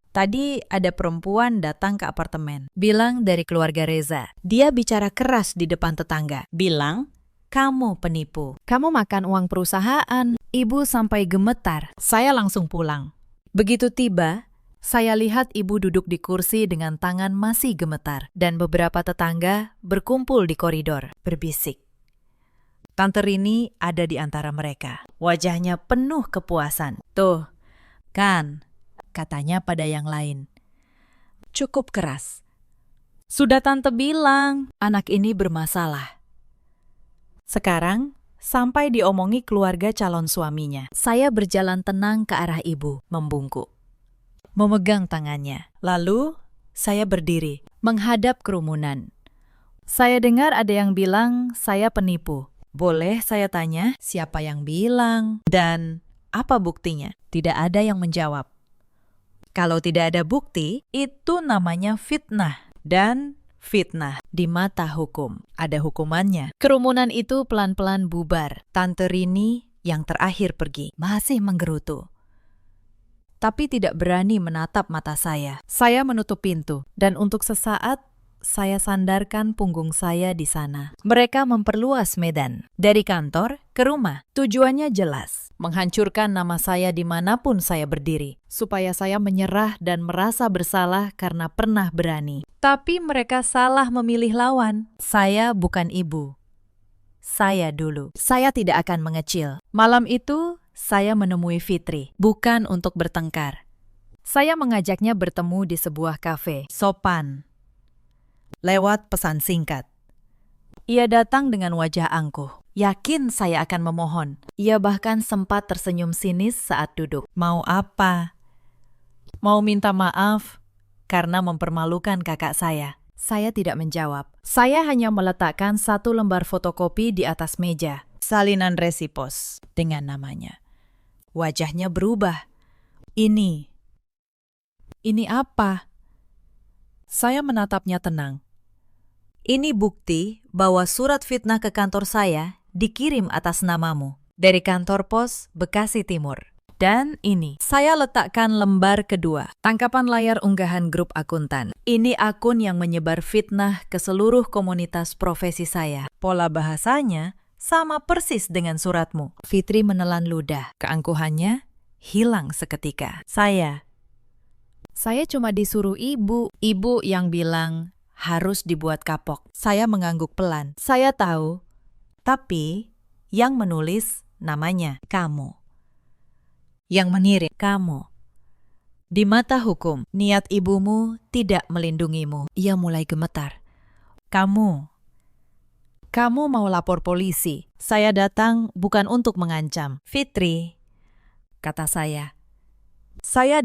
tadi ada perempuan datang ke apartemen. Bilang dari keluarga Reza. Dia bicara keras di depan tetangga. Bilang, kamu penipu. Kamu makan uang perusahaan. Ibu sampai gemetar. Saya langsung pulang. Begitu tiba, saya lihat ibu duduk di kursi dengan tangan masih gemetar. Dan beberapa tetangga berkumpul di koridor, berbisik. Tante Rini ada di antara mereka. Wajahnya penuh kepuasan. Tuh, kan, katanya pada yang lain. Cukup keras. Sudah tante bilang, anak ini bermasalah. Sekarang, sampai diomongi keluarga calon suaminya. Saya berjalan tenang ke arah ibu, membungkuk. Memegang tangannya. Lalu, saya berdiri, menghadap kerumunan. Saya dengar ada yang bilang saya penipu. Boleh saya tanya, siapa yang bilang? Dan apa buktinya? Tidak ada yang menjawab. Kalau tidak ada bukti, itu namanya fitnah. Dan fitnah di mata hukum. Ada hukumannya. Kerumunan itu pelan-pelan bubar. Tante Rini yang terakhir pergi, masih menggerutu. Tapi tidak berani menatap mata saya. Saya menutup pintu. Dan untuk sesaat, saya sandarkan punggung saya di sana. Mereka memperluas medan. Dari kantor ke rumah. Tujuannya jelas. Menghancurkan nama saya dimanapun saya berdiri. Supaya saya menyerah dan merasa bersalah karena pernah berani. Tapi mereka salah memilih lawan. Saya bukan ibu. saya dulu. Saya tidak akan mengecil. Malam itu, saya menemui Fitri, bukan untuk bertengkar. Saya mengajaknya bertemu di sebuah kafe. Sopan. Lewat pesan singkat. Ia datang dengan wajah angkuh. Yakin saya akan memohon. Ia bahkan sempat tersenyum sinis saat duduk. Mau apa? Mau minta maaf karena mempermalukan kakak saya. Saya tidak menjawab. Saya hanya meletakkan satu lembar fotokopi di atas meja. Salinan resipos dengan namanya. Wajahnya berubah. Ini apa? Saya menatapnya tenang. Ini bukti bahwa surat fitnah ke kantor saya dikirim atas namamu dari kantor pos Bekasi Timur. Dan ini, saya letakkan lembar kedua, tangkapan layar unggahan grup akuntan. Ini akun yang menyebar fitnah ke seluruh komunitas profesi saya. Pola bahasanya sama persis dengan suratmu. Fitri menelan ludah. Keangkuhannya hilang seketika. Saya cuma disuruh ibu yang bilang harus dibuat kapok. Saya mengangguk pelan. Saya tahu, tapi yang menulis namanya kamu. Yang mengirim kamu. Di mata hukum, niat ibumu tidak melindungimu. Ia mulai gemetar. Kamu mau lapor polisi. Saya datang bukan untuk mengancam. Fitri, kata saya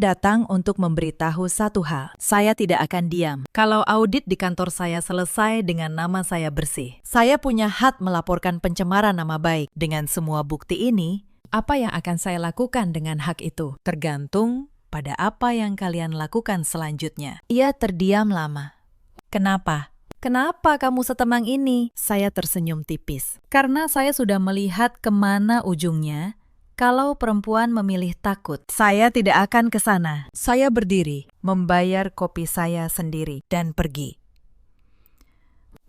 datang untuk memberitahu satu hal. Saya tidak akan diam. Kalau audit di kantor saya selesai dengan nama saya bersih. Saya punya hak melaporkan pencemaran nama baik. Dengan semua bukti ini, apa yang akan saya lakukan dengan hak itu? Tergantung pada apa yang kalian lakukan selanjutnya. Ia terdiam lama. Kenapa? Kenapa kamu setemang ini? Saya tersenyum tipis. Karena saya sudah melihat kemana ujungnya. Kalau perempuan memilih takut, saya tidak akan ke sana. Saya berdiri, membayar kopi saya sendiri, dan pergi.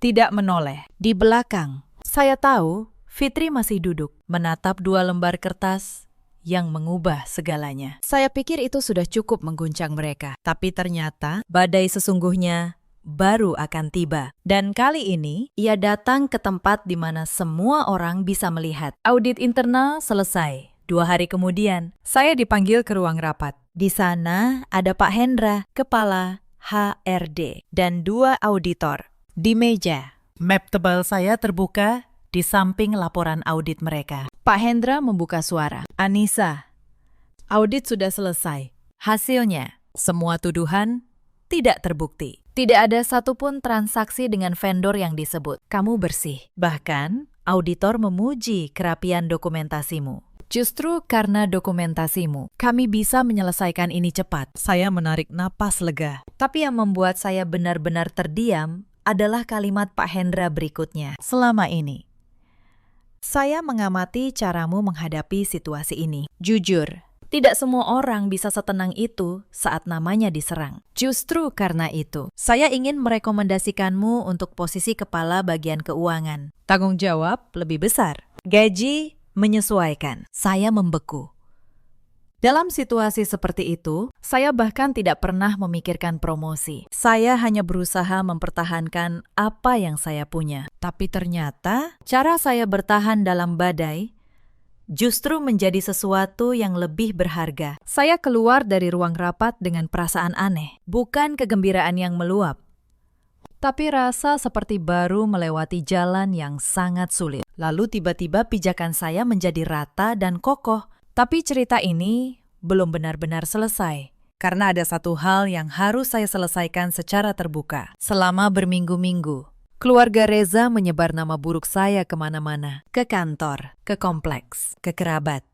Tidak menoleh. Di belakang, saya tahu Fitri masih duduk, menatap dua lembar kertas yang mengubah segalanya. Saya pikir itu sudah cukup mengguncang mereka. Tapi ternyata, badai sesungguhnya baru akan tiba. Dan kali ini, ia datang ke tempat di mana semua orang bisa melihat. Audit internal selesai. 2 hari kemudian, saya dipanggil ke ruang rapat. Di sana ada Pak Hendra, kepala HRD, dan 2 auditor. Di meja, map tebal saya terbuka di samping laporan audit mereka. Pak Hendra membuka suara. Anissa, audit sudah selesai. Hasilnya, semua tuduhan tidak terbukti. Tidak ada satupun transaksi dengan vendor yang disebut. Kamu bersih. Bahkan, auditor memuji kerapian dokumentasimu. Justru karena dokumentasimu, kami bisa menyelesaikan ini cepat. Saya menarik napas lega. Tapi yang membuat saya benar-benar terdiam adalah kalimat Pak Hendra berikutnya. Selama ini, saya mengamati caramu menghadapi situasi ini. Jujur, tidak semua orang bisa setenang itu saat namanya diserang. Justru karena itu, saya ingin merekomendasikanmu untuk posisi kepala bagian keuangan. Tanggung jawab lebih besar. Gaji menyesuaikan. Saya membeku. Dalam situasi seperti itu, saya bahkan tidak pernah memikirkan promosi. Saya hanya berusaha mempertahankan apa yang saya punya. Tapi ternyata, cara saya bertahan dalam badai justru menjadi sesuatu yang lebih berharga. Saya keluar dari ruang rapat dengan perasaan aneh. Bukan kegembiraan yang meluap, tapi rasa seperti baru melewati jalan yang sangat sulit. Lalu tiba-tiba pijakan saya menjadi rata dan kokoh. Tapi cerita ini belum benar-benar selesai. Karena ada satu hal yang harus saya selesaikan secara terbuka. Selama berminggu-minggu, keluarga Reza menyebar nama buruk saya kemana-mana. Ke kantor, ke kompleks, ke kerabat.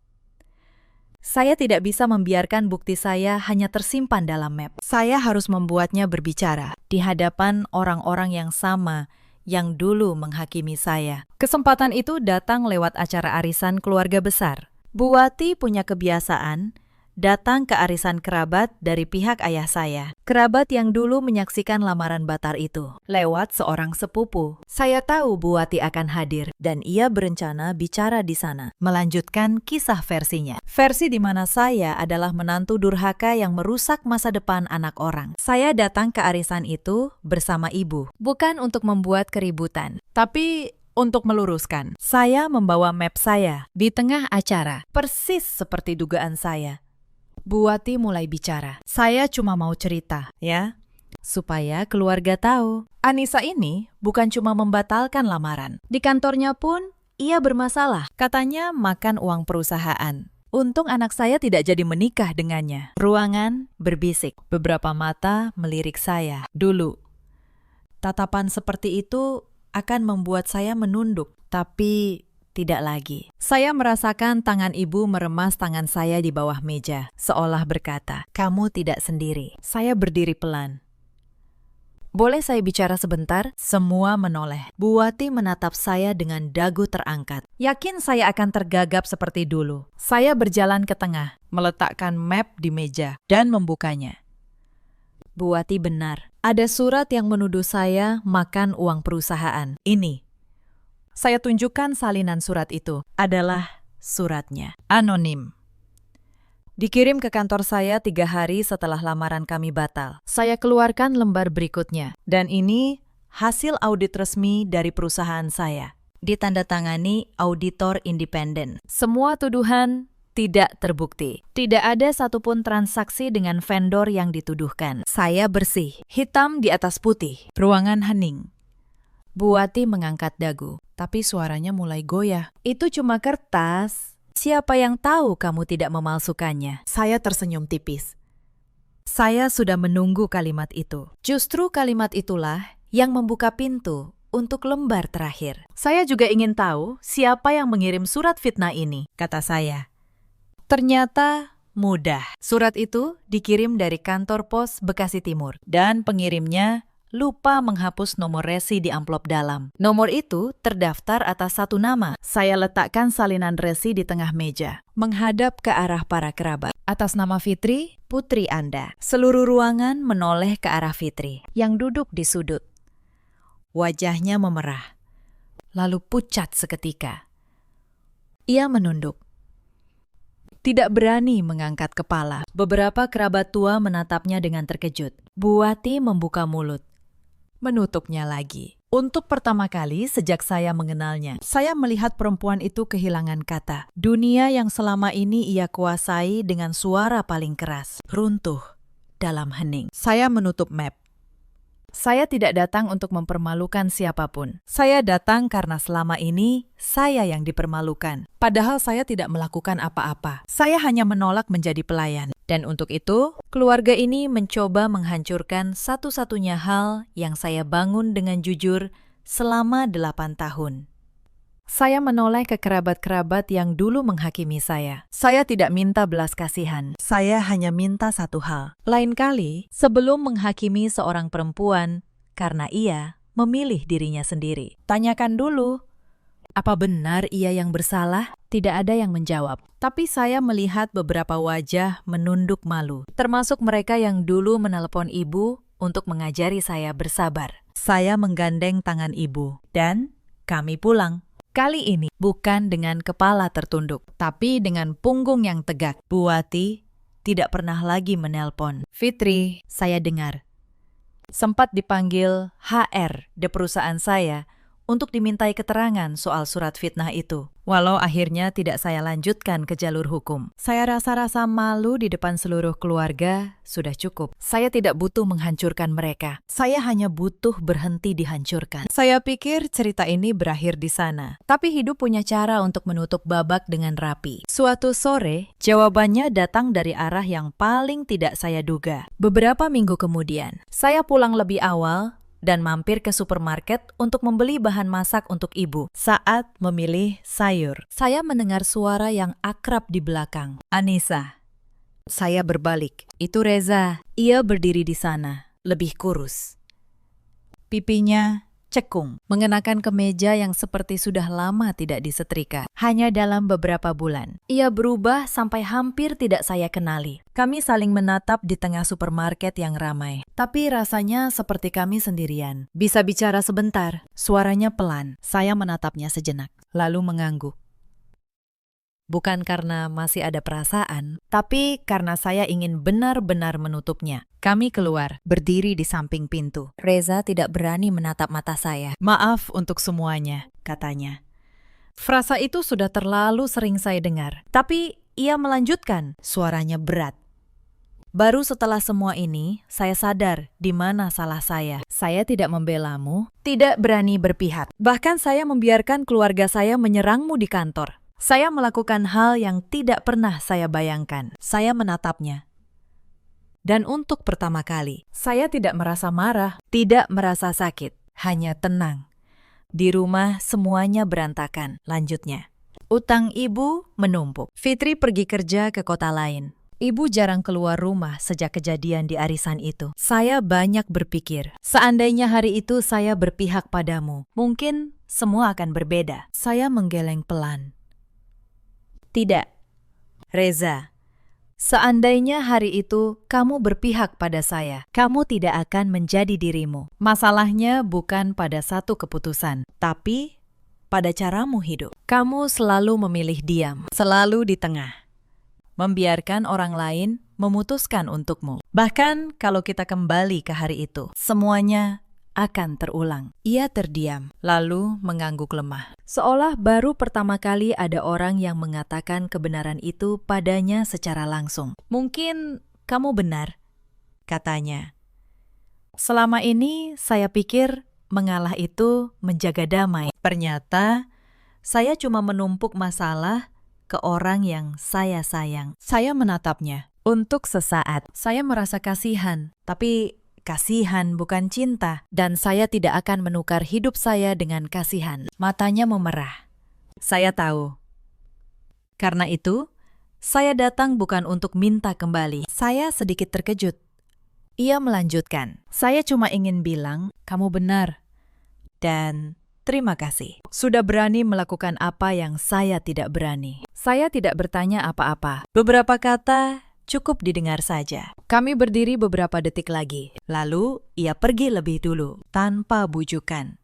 Saya tidak bisa membiarkan bukti saya hanya tersimpan dalam map. Saya harus membuatnya berbicara di hadapan orang-orang yang sama yang dulu menghakimi saya. Kesempatan itu datang lewat acara arisan keluarga besar. Bu Wati punya kebiasaan datang ke arisan kerabat dari pihak ayah saya. Kerabat yang dulu menyaksikan lamaran Batar itu. Lewat seorang sepupu. Saya tahu Bu Wati akan hadir dan ia berencana bicara di sana. Melanjutkan kisah versinya. Versi di mana saya adalah menantu durhaka yang merusak masa depan anak orang. Saya datang ke arisan itu bersama ibu. Bukan untuk membuat keributan, tapi untuk meluruskan. Saya membawa map saya di tengah acara, persis seperti dugaan saya. Bu Wati mulai bicara. Saya cuma mau cerita, ya, supaya keluarga tahu. Anissa ini bukan cuma membatalkan lamaran. Di kantornya pun ia bermasalah. Katanya makan uang perusahaan. Untung anak saya tidak jadi menikah dengannya. Ruangan berbisik. Beberapa mata melirik saya. Dulu, tatapan seperti itu akan membuat saya menunduk. Tapi tidak lagi. Saya merasakan tangan ibu meremas tangan saya di bawah meja. Seolah berkata, "Kamu tidak sendiri." Saya berdiri pelan. "Boleh saya bicara sebentar?" Semua menoleh. Bu Wati menatap saya dengan dagu terangkat. Yakin saya akan tergagap seperti dulu. Saya berjalan ke tengah, meletakkan map di meja, dan membukanya. Bu Wati benar. Ada surat yang menuduh saya makan uang perusahaan. Ini. Saya tunjukkan salinan surat itu. Adalah suratnya. Anonim. Dikirim ke kantor saya 3 hari setelah lamaran kami batal. Saya keluarkan lembar berikutnya. Dan ini hasil audit resmi dari perusahaan saya. Ditandatangani auditor independen. Semua tuduhan tidak terbukti. Tidak ada satupun transaksi dengan vendor yang dituduhkan. Saya bersih. Hitam di atas putih. Ruangan hening. Bu Wati mengangkat dagu. Tapi suaranya mulai goyah. Itu cuma kertas. Siapa yang tahu kamu tidak memalsukannya? Saya tersenyum tipis. Saya sudah menunggu kalimat itu. Justru kalimat itulah yang membuka pintu untuk lembar terakhir. Saya juga ingin tahu siapa yang mengirim surat fitnah ini, kata saya. Ternyata mudah. Surat itu dikirim dari kantor pos Bekasi Timur. Dan pengirimnya lupa menghapus nomor resi di amplop dalam. Nomor itu terdaftar atas satu nama. Saya letakkan salinan resi di tengah meja, menghadap ke arah para kerabat. Atas nama Fitri, putri Anda. Seluruh ruangan menoleh ke arah Fitri, yang duduk di sudut. Wajahnya memerah, lalu pucat seketika. Ia menunduk. Tidak berani mengangkat kepala. Beberapa kerabat tua menatapnya dengan terkejut. Bu Wati membuka mulut. Menutupnya lagi. Untuk pertama kali sejak saya mengenalnya, saya melihat perempuan itu kehilangan kata. Dunia yang selama ini ia kuasai dengan suara paling keras, runtuh dalam hening. Saya menutup map. Saya tidak datang untuk mempermalukan siapapun. Saya datang karena selama ini saya yang dipermalukan. Padahal saya tidak melakukan apa-apa. Saya hanya menolak menjadi pelayan. Dan untuk itu, keluarga ini mencoba menghancurkan satu-satunya hal yang saya bangun dengan jujur selama 8 tahun. Saya menoleh ke kerabat-kerabat yang dulu menghakimi saya. Saya tidak minta belas kasihan. Saya hanya minta satu hal. Lain kali, sebelum menghakimi seorang perempuan, karena ia memilih dirinya sendiri. Tanyakan dulu, apa benar ia yang bersalah? Tidak ada yang menjawab. Tapi saya melihat beberapa wajah menunduk malu, termasuk mereka yang dulu menelepon ibu untuk mengajari saya bersabar. Saya menggandeng tangan ibu, dan kami pulang. Kali ini bukan dengan kepala tertunduk, tapi dengan punggung yang tegak. Bu Wati tidak pernah lagi menelpon. Fitri, saya dengar. Sempat dipanggil HR di perusahaan saya untuk dimintai keterangan soal surat fitnah itu. Walau akhirnya tidak saya lanjutkan ke jalur hukum. Saya rasa-rasa malu di depan seluruh keluarga, sudah cukup. Saya tidak butuh menghancurkan mereka. Saya hanya butuh berhenti dihancurkan. Saya pikir cerita ini berakhir di sana. Tapi hidup punya cara untuk menutup babak dengan rapi. Suatu sore, jawabannya datang dari arah yang paling tidak saya duga. Beberapa minggu kemudian, saya pulang lebih awal dan mampir ke supermarket untuk membeli bahan masak untuk ibu. Saat memilih sayur, saya mendengar suara yang akrab di belakang. Anissa. Saya berbalik. Itu Reza. Ia berdiri di sana, lebih kurus. Pipinya cekung, mengenakan kemeja yang seperti sudah lama tidak disetrika. Hanya dalam beberapa bulan, ia berubah sampai hampir tidak saya kenali. Kami saling menatap di tengah supermarket yang ramai. Tapi rasanya seperti kami sendirian. Bisa bicara sebentar. Suaranya pelan. Saya menatapnya sejenak, lalu mengangguk. Bukan karena masih ada perasaan, tapi karena saya ingin benar-benar menutupnya. Kami keluar, berdiri di samping pintu. Reza tidak berani menatap mata saya. Maaf untuk semuanya. katanya. Frasa itu sudah terlalu sering saya dengar. Tapi ia melanjutkan, suaranya berat. Baru setelah semua ini, saya sadar di mana salah saya. Saya tidak membelamu, tidak berani berpihak. Bahkan saya membiarkan keluarga saya menyerangmu di kantor. Saya melakukan hal yang tidak pernah saya bayangkan. Saya menatapnya. Dan untuk pertama kali, saya tidak merasa marah, tidak merasa sakit, hanya tenang. Di rumah semuanya berantakan, lanjutnya. Utang ibu menumpuk. Fitri pergi kerja ke kota lain. Ibu jarang keluar rumah sejak kejadian di arisan itu. Saya banyak berpikir, seandainya hari itu saya berpihak padamu, mungkin semua akan berbeda. Saya menggeleng pelan. Tidak, Reza. Seandainya hari itu kamu berpihak pada saya, kamu tidak akan menjadi dirimu. Masalahnya bukan pada satu keputusan, tapi pada caramu hidup. Kamu selalu memilih diam, selalu di tengah. Membiarkan orang lain memutuskan untukmu. Bahkan kalau kita kembali ke hari itu, semuanya akan terulang. Ia terdiam, lalu mengangguk lemah. Seolah baru pertama kali ada orang yang mengatakan kebenaran itu padanya secara langsung. Mungkin kamu benar, katanya. Selama ini saya pikir mengalah itu menjaga damai. Ternyata saya cuma menumpuk masalah ke orang yang saya sayang. Saya menatapnya. Untuk sesaat, saya merasa kasihan, tapi kasihan bukan cinta, dan saya tidak akan menukar hidup saya dengan kasihan. Matanya memerah. Saya tahu. Karena itu, saya datang bukan untuk minta kembali. Saya sedikit terkejut. Ia melanjutkan, saya cuma ingin bilang, kamu benar. Dan terima kasih. Sudah berani melakukan apa yang saya tidak berani. Saya tidak bertanya apa-apa. Beberapa kata cukup didengar saja. Kami berdiri beberapa detik lagi. Lalu ia pergi lebih dulu, tanpa bujukan.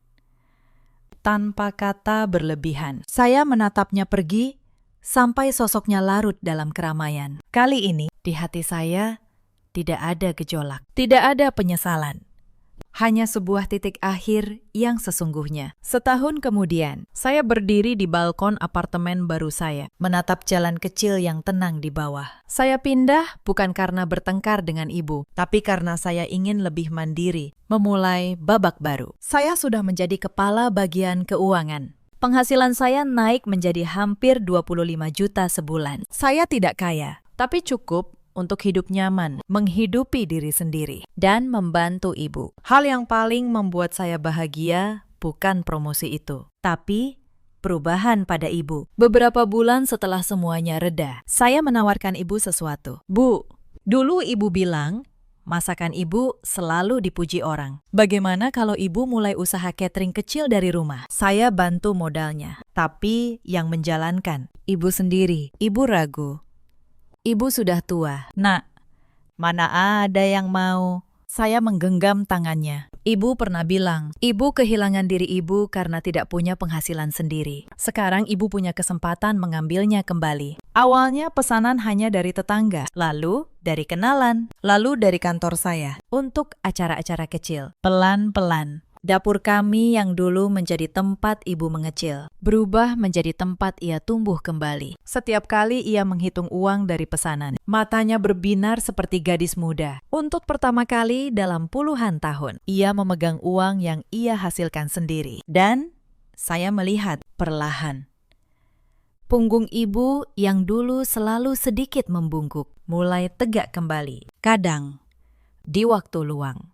Tanpa kata berlebihan. Saya menatapnya pergi, sampai sosoknya larut dalam keramaian. Kali ini, di hati saya, tidak ada gejolak. Tidak ada penyesalan. Hanya sebuah titik akhir yang sesungguhnya. Setahun kemudian, saya berdiri di balkon apartemen baru saya, menatap jalan kecil yang tenang di bawah. Saya pindah bukan karena bertengkar dengan ibu, tapi karena saya ingin lebih mandiri, memulai babak baru. Saya sudah menjadi kepala bagian keuangan. Penghasilan saya naik menjadi hampir 25 juta sebulan. Saya tidak kaya, tapi cukup untuk hidup nyaman, menghidupi diri sendiri, dan membantu ibu. Hal yang paling membuat saya bahagia bukan promosi itu, tapi perubahan pada ibu. Beberapa bulan setelah semuanya reda, saya menawarkan ibu sesuatu. Bu, dulu ibu bilang, masakan ibu selalu dipuji orang. Bagaimana kalau ibu mulai usaha catering kecil dari rumah? Saya bantu modalnya, tapi yang menjalankan ibu sendiri. Ibu ragu. Ibu sudah tua. Nak, mana ada yang mau? Saya menggenggam tangannya. Ibu pernah bilang, ibu kehilangan diri ibu karena tidak punya penghasilan sendiri. Sekarang ibu punya kesempatan mengambilnya kembali. Awalnya pesanan hanya dari tetangga, lalu dari kenalan, lalu dari kantor saya, untuk acara-acara kecil. Pelan-pelan. Dapur kami yang dulu menjadi tempat ibu mengecil, berubah menjadi tempat ia tumbuh kembali. Setiap kali ia menghitung uang dari pesanan, matanya berbinar seperti gadis muda. Untuk pertama kali dalam puluhan tahun, ia memegang uang yang ia hasilkan sendiri. Dan saya melihat perlahan. Punggung ibu yang dulu selalu sedikit membungkuk, mulai tegak kembali. Kadang, di waktu luang,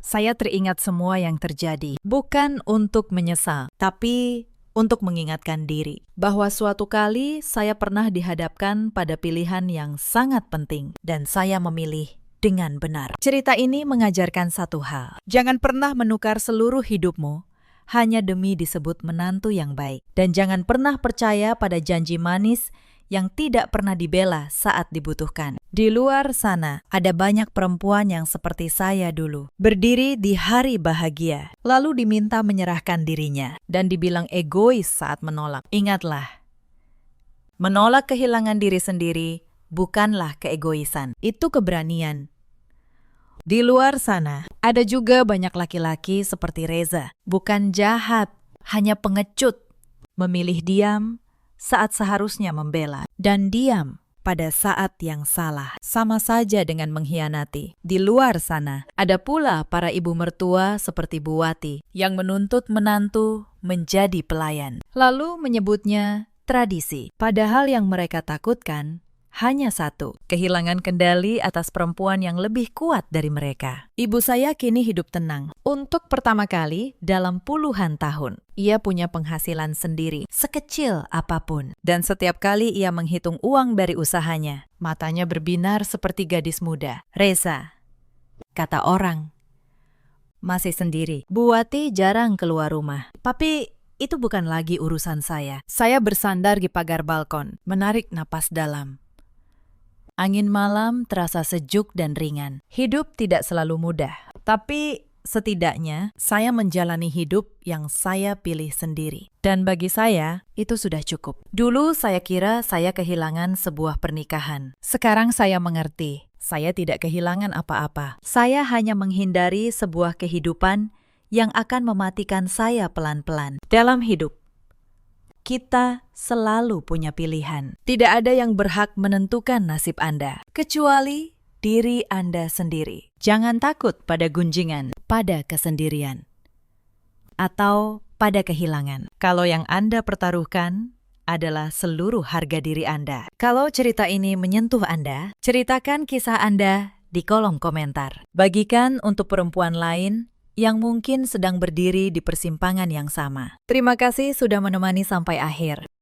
saya teringat semua yang terjadi, bukan untuk menyesal, tapi untuk mengingatkan diri bahwa suatu kali saya pernah dihadapkan pada pilihan yang sangat penting dan saya memilih dengan benar. Cerita ini mengajarkan satu hal, jangan pernah menukar seluruh hidupmu hanya demi disebut menantu yang baik, dan jangan pernah percaya pada janji manis yang tidak pernah dibela saat dibutuhkan. Di luar sana, ada banyak perempuan yang seperti saya dulu, berdiri di hari bahagia, lalu diminta menyerahkan dirinya, dan dibilang egois saat menolak. Ingatlah, menolak kehilangan diri sendiri bukanlah keegoisan, itu keberanian. Di luar sana, ada juga banyak laki-laki seperti Reza, bukan jahat, hanya pengecut, memilih diam saat seharusnya membela, dan diam pada saat yang salah, sama saja dengan mengkhianati. Di luar sana, ada pula para ibu mertua seperti Bu Wati yang menuntut menantu menjadi pelayan, lalu menyebutnya tradisi. Padahal yang mereka takutkan hanya satu, kehilangan kendali atas perempuan yang lebih kuat dari mereka. Ibu saya kini hidup tenang. Untuk pertama kali dalam puluhan tahun, ia punya penghasilan sendiri, sekecil apapun. Dan setiap kali ia menghitung uang dari usahanya, matanya berbinar seperti gadis muda. Reza, kata orang, masih sendiri. Bu Wati jarang keluar rumah. Tapi itu bukan lagi urusan saya. Saya bersandar di pagar balkon, menarik napas dalam. Angin malam terasa sejuk dan ringan. Hidup tidak selalu mudah, tapi setidaknya saya menjalani hidup yang saya pilih sendiri. Dan bagi saya, itu sudah cukup. Dulu saya kira saya kehilangan sebuah pernikahan. Sekarang saya mengerti, saya tidak kehilangan apa-apa. Saya hanya menghindari sebuah kehidupan yang akan mematikan saya pelan-pelan. Dalam hidup, kita selalu punya pilihan. Tidak ada yang berhak menentukan nasib Anda, kecuali diri Anda sendiri. Jangan takut pada gunjingan, pada kesendirian, atau pada kehilangan. Kalau yang Anda pertaruhkan adalah seluruh harga diri Anda. Kalau cerita ini menyentuh Anda, ceritakan kisah Anda di kolom komentar. Bagikan untuk perempuan lain yang mungkin sedang berdiri di persimpangan yang sama. Terima kasih sudah menemani sampai akhir.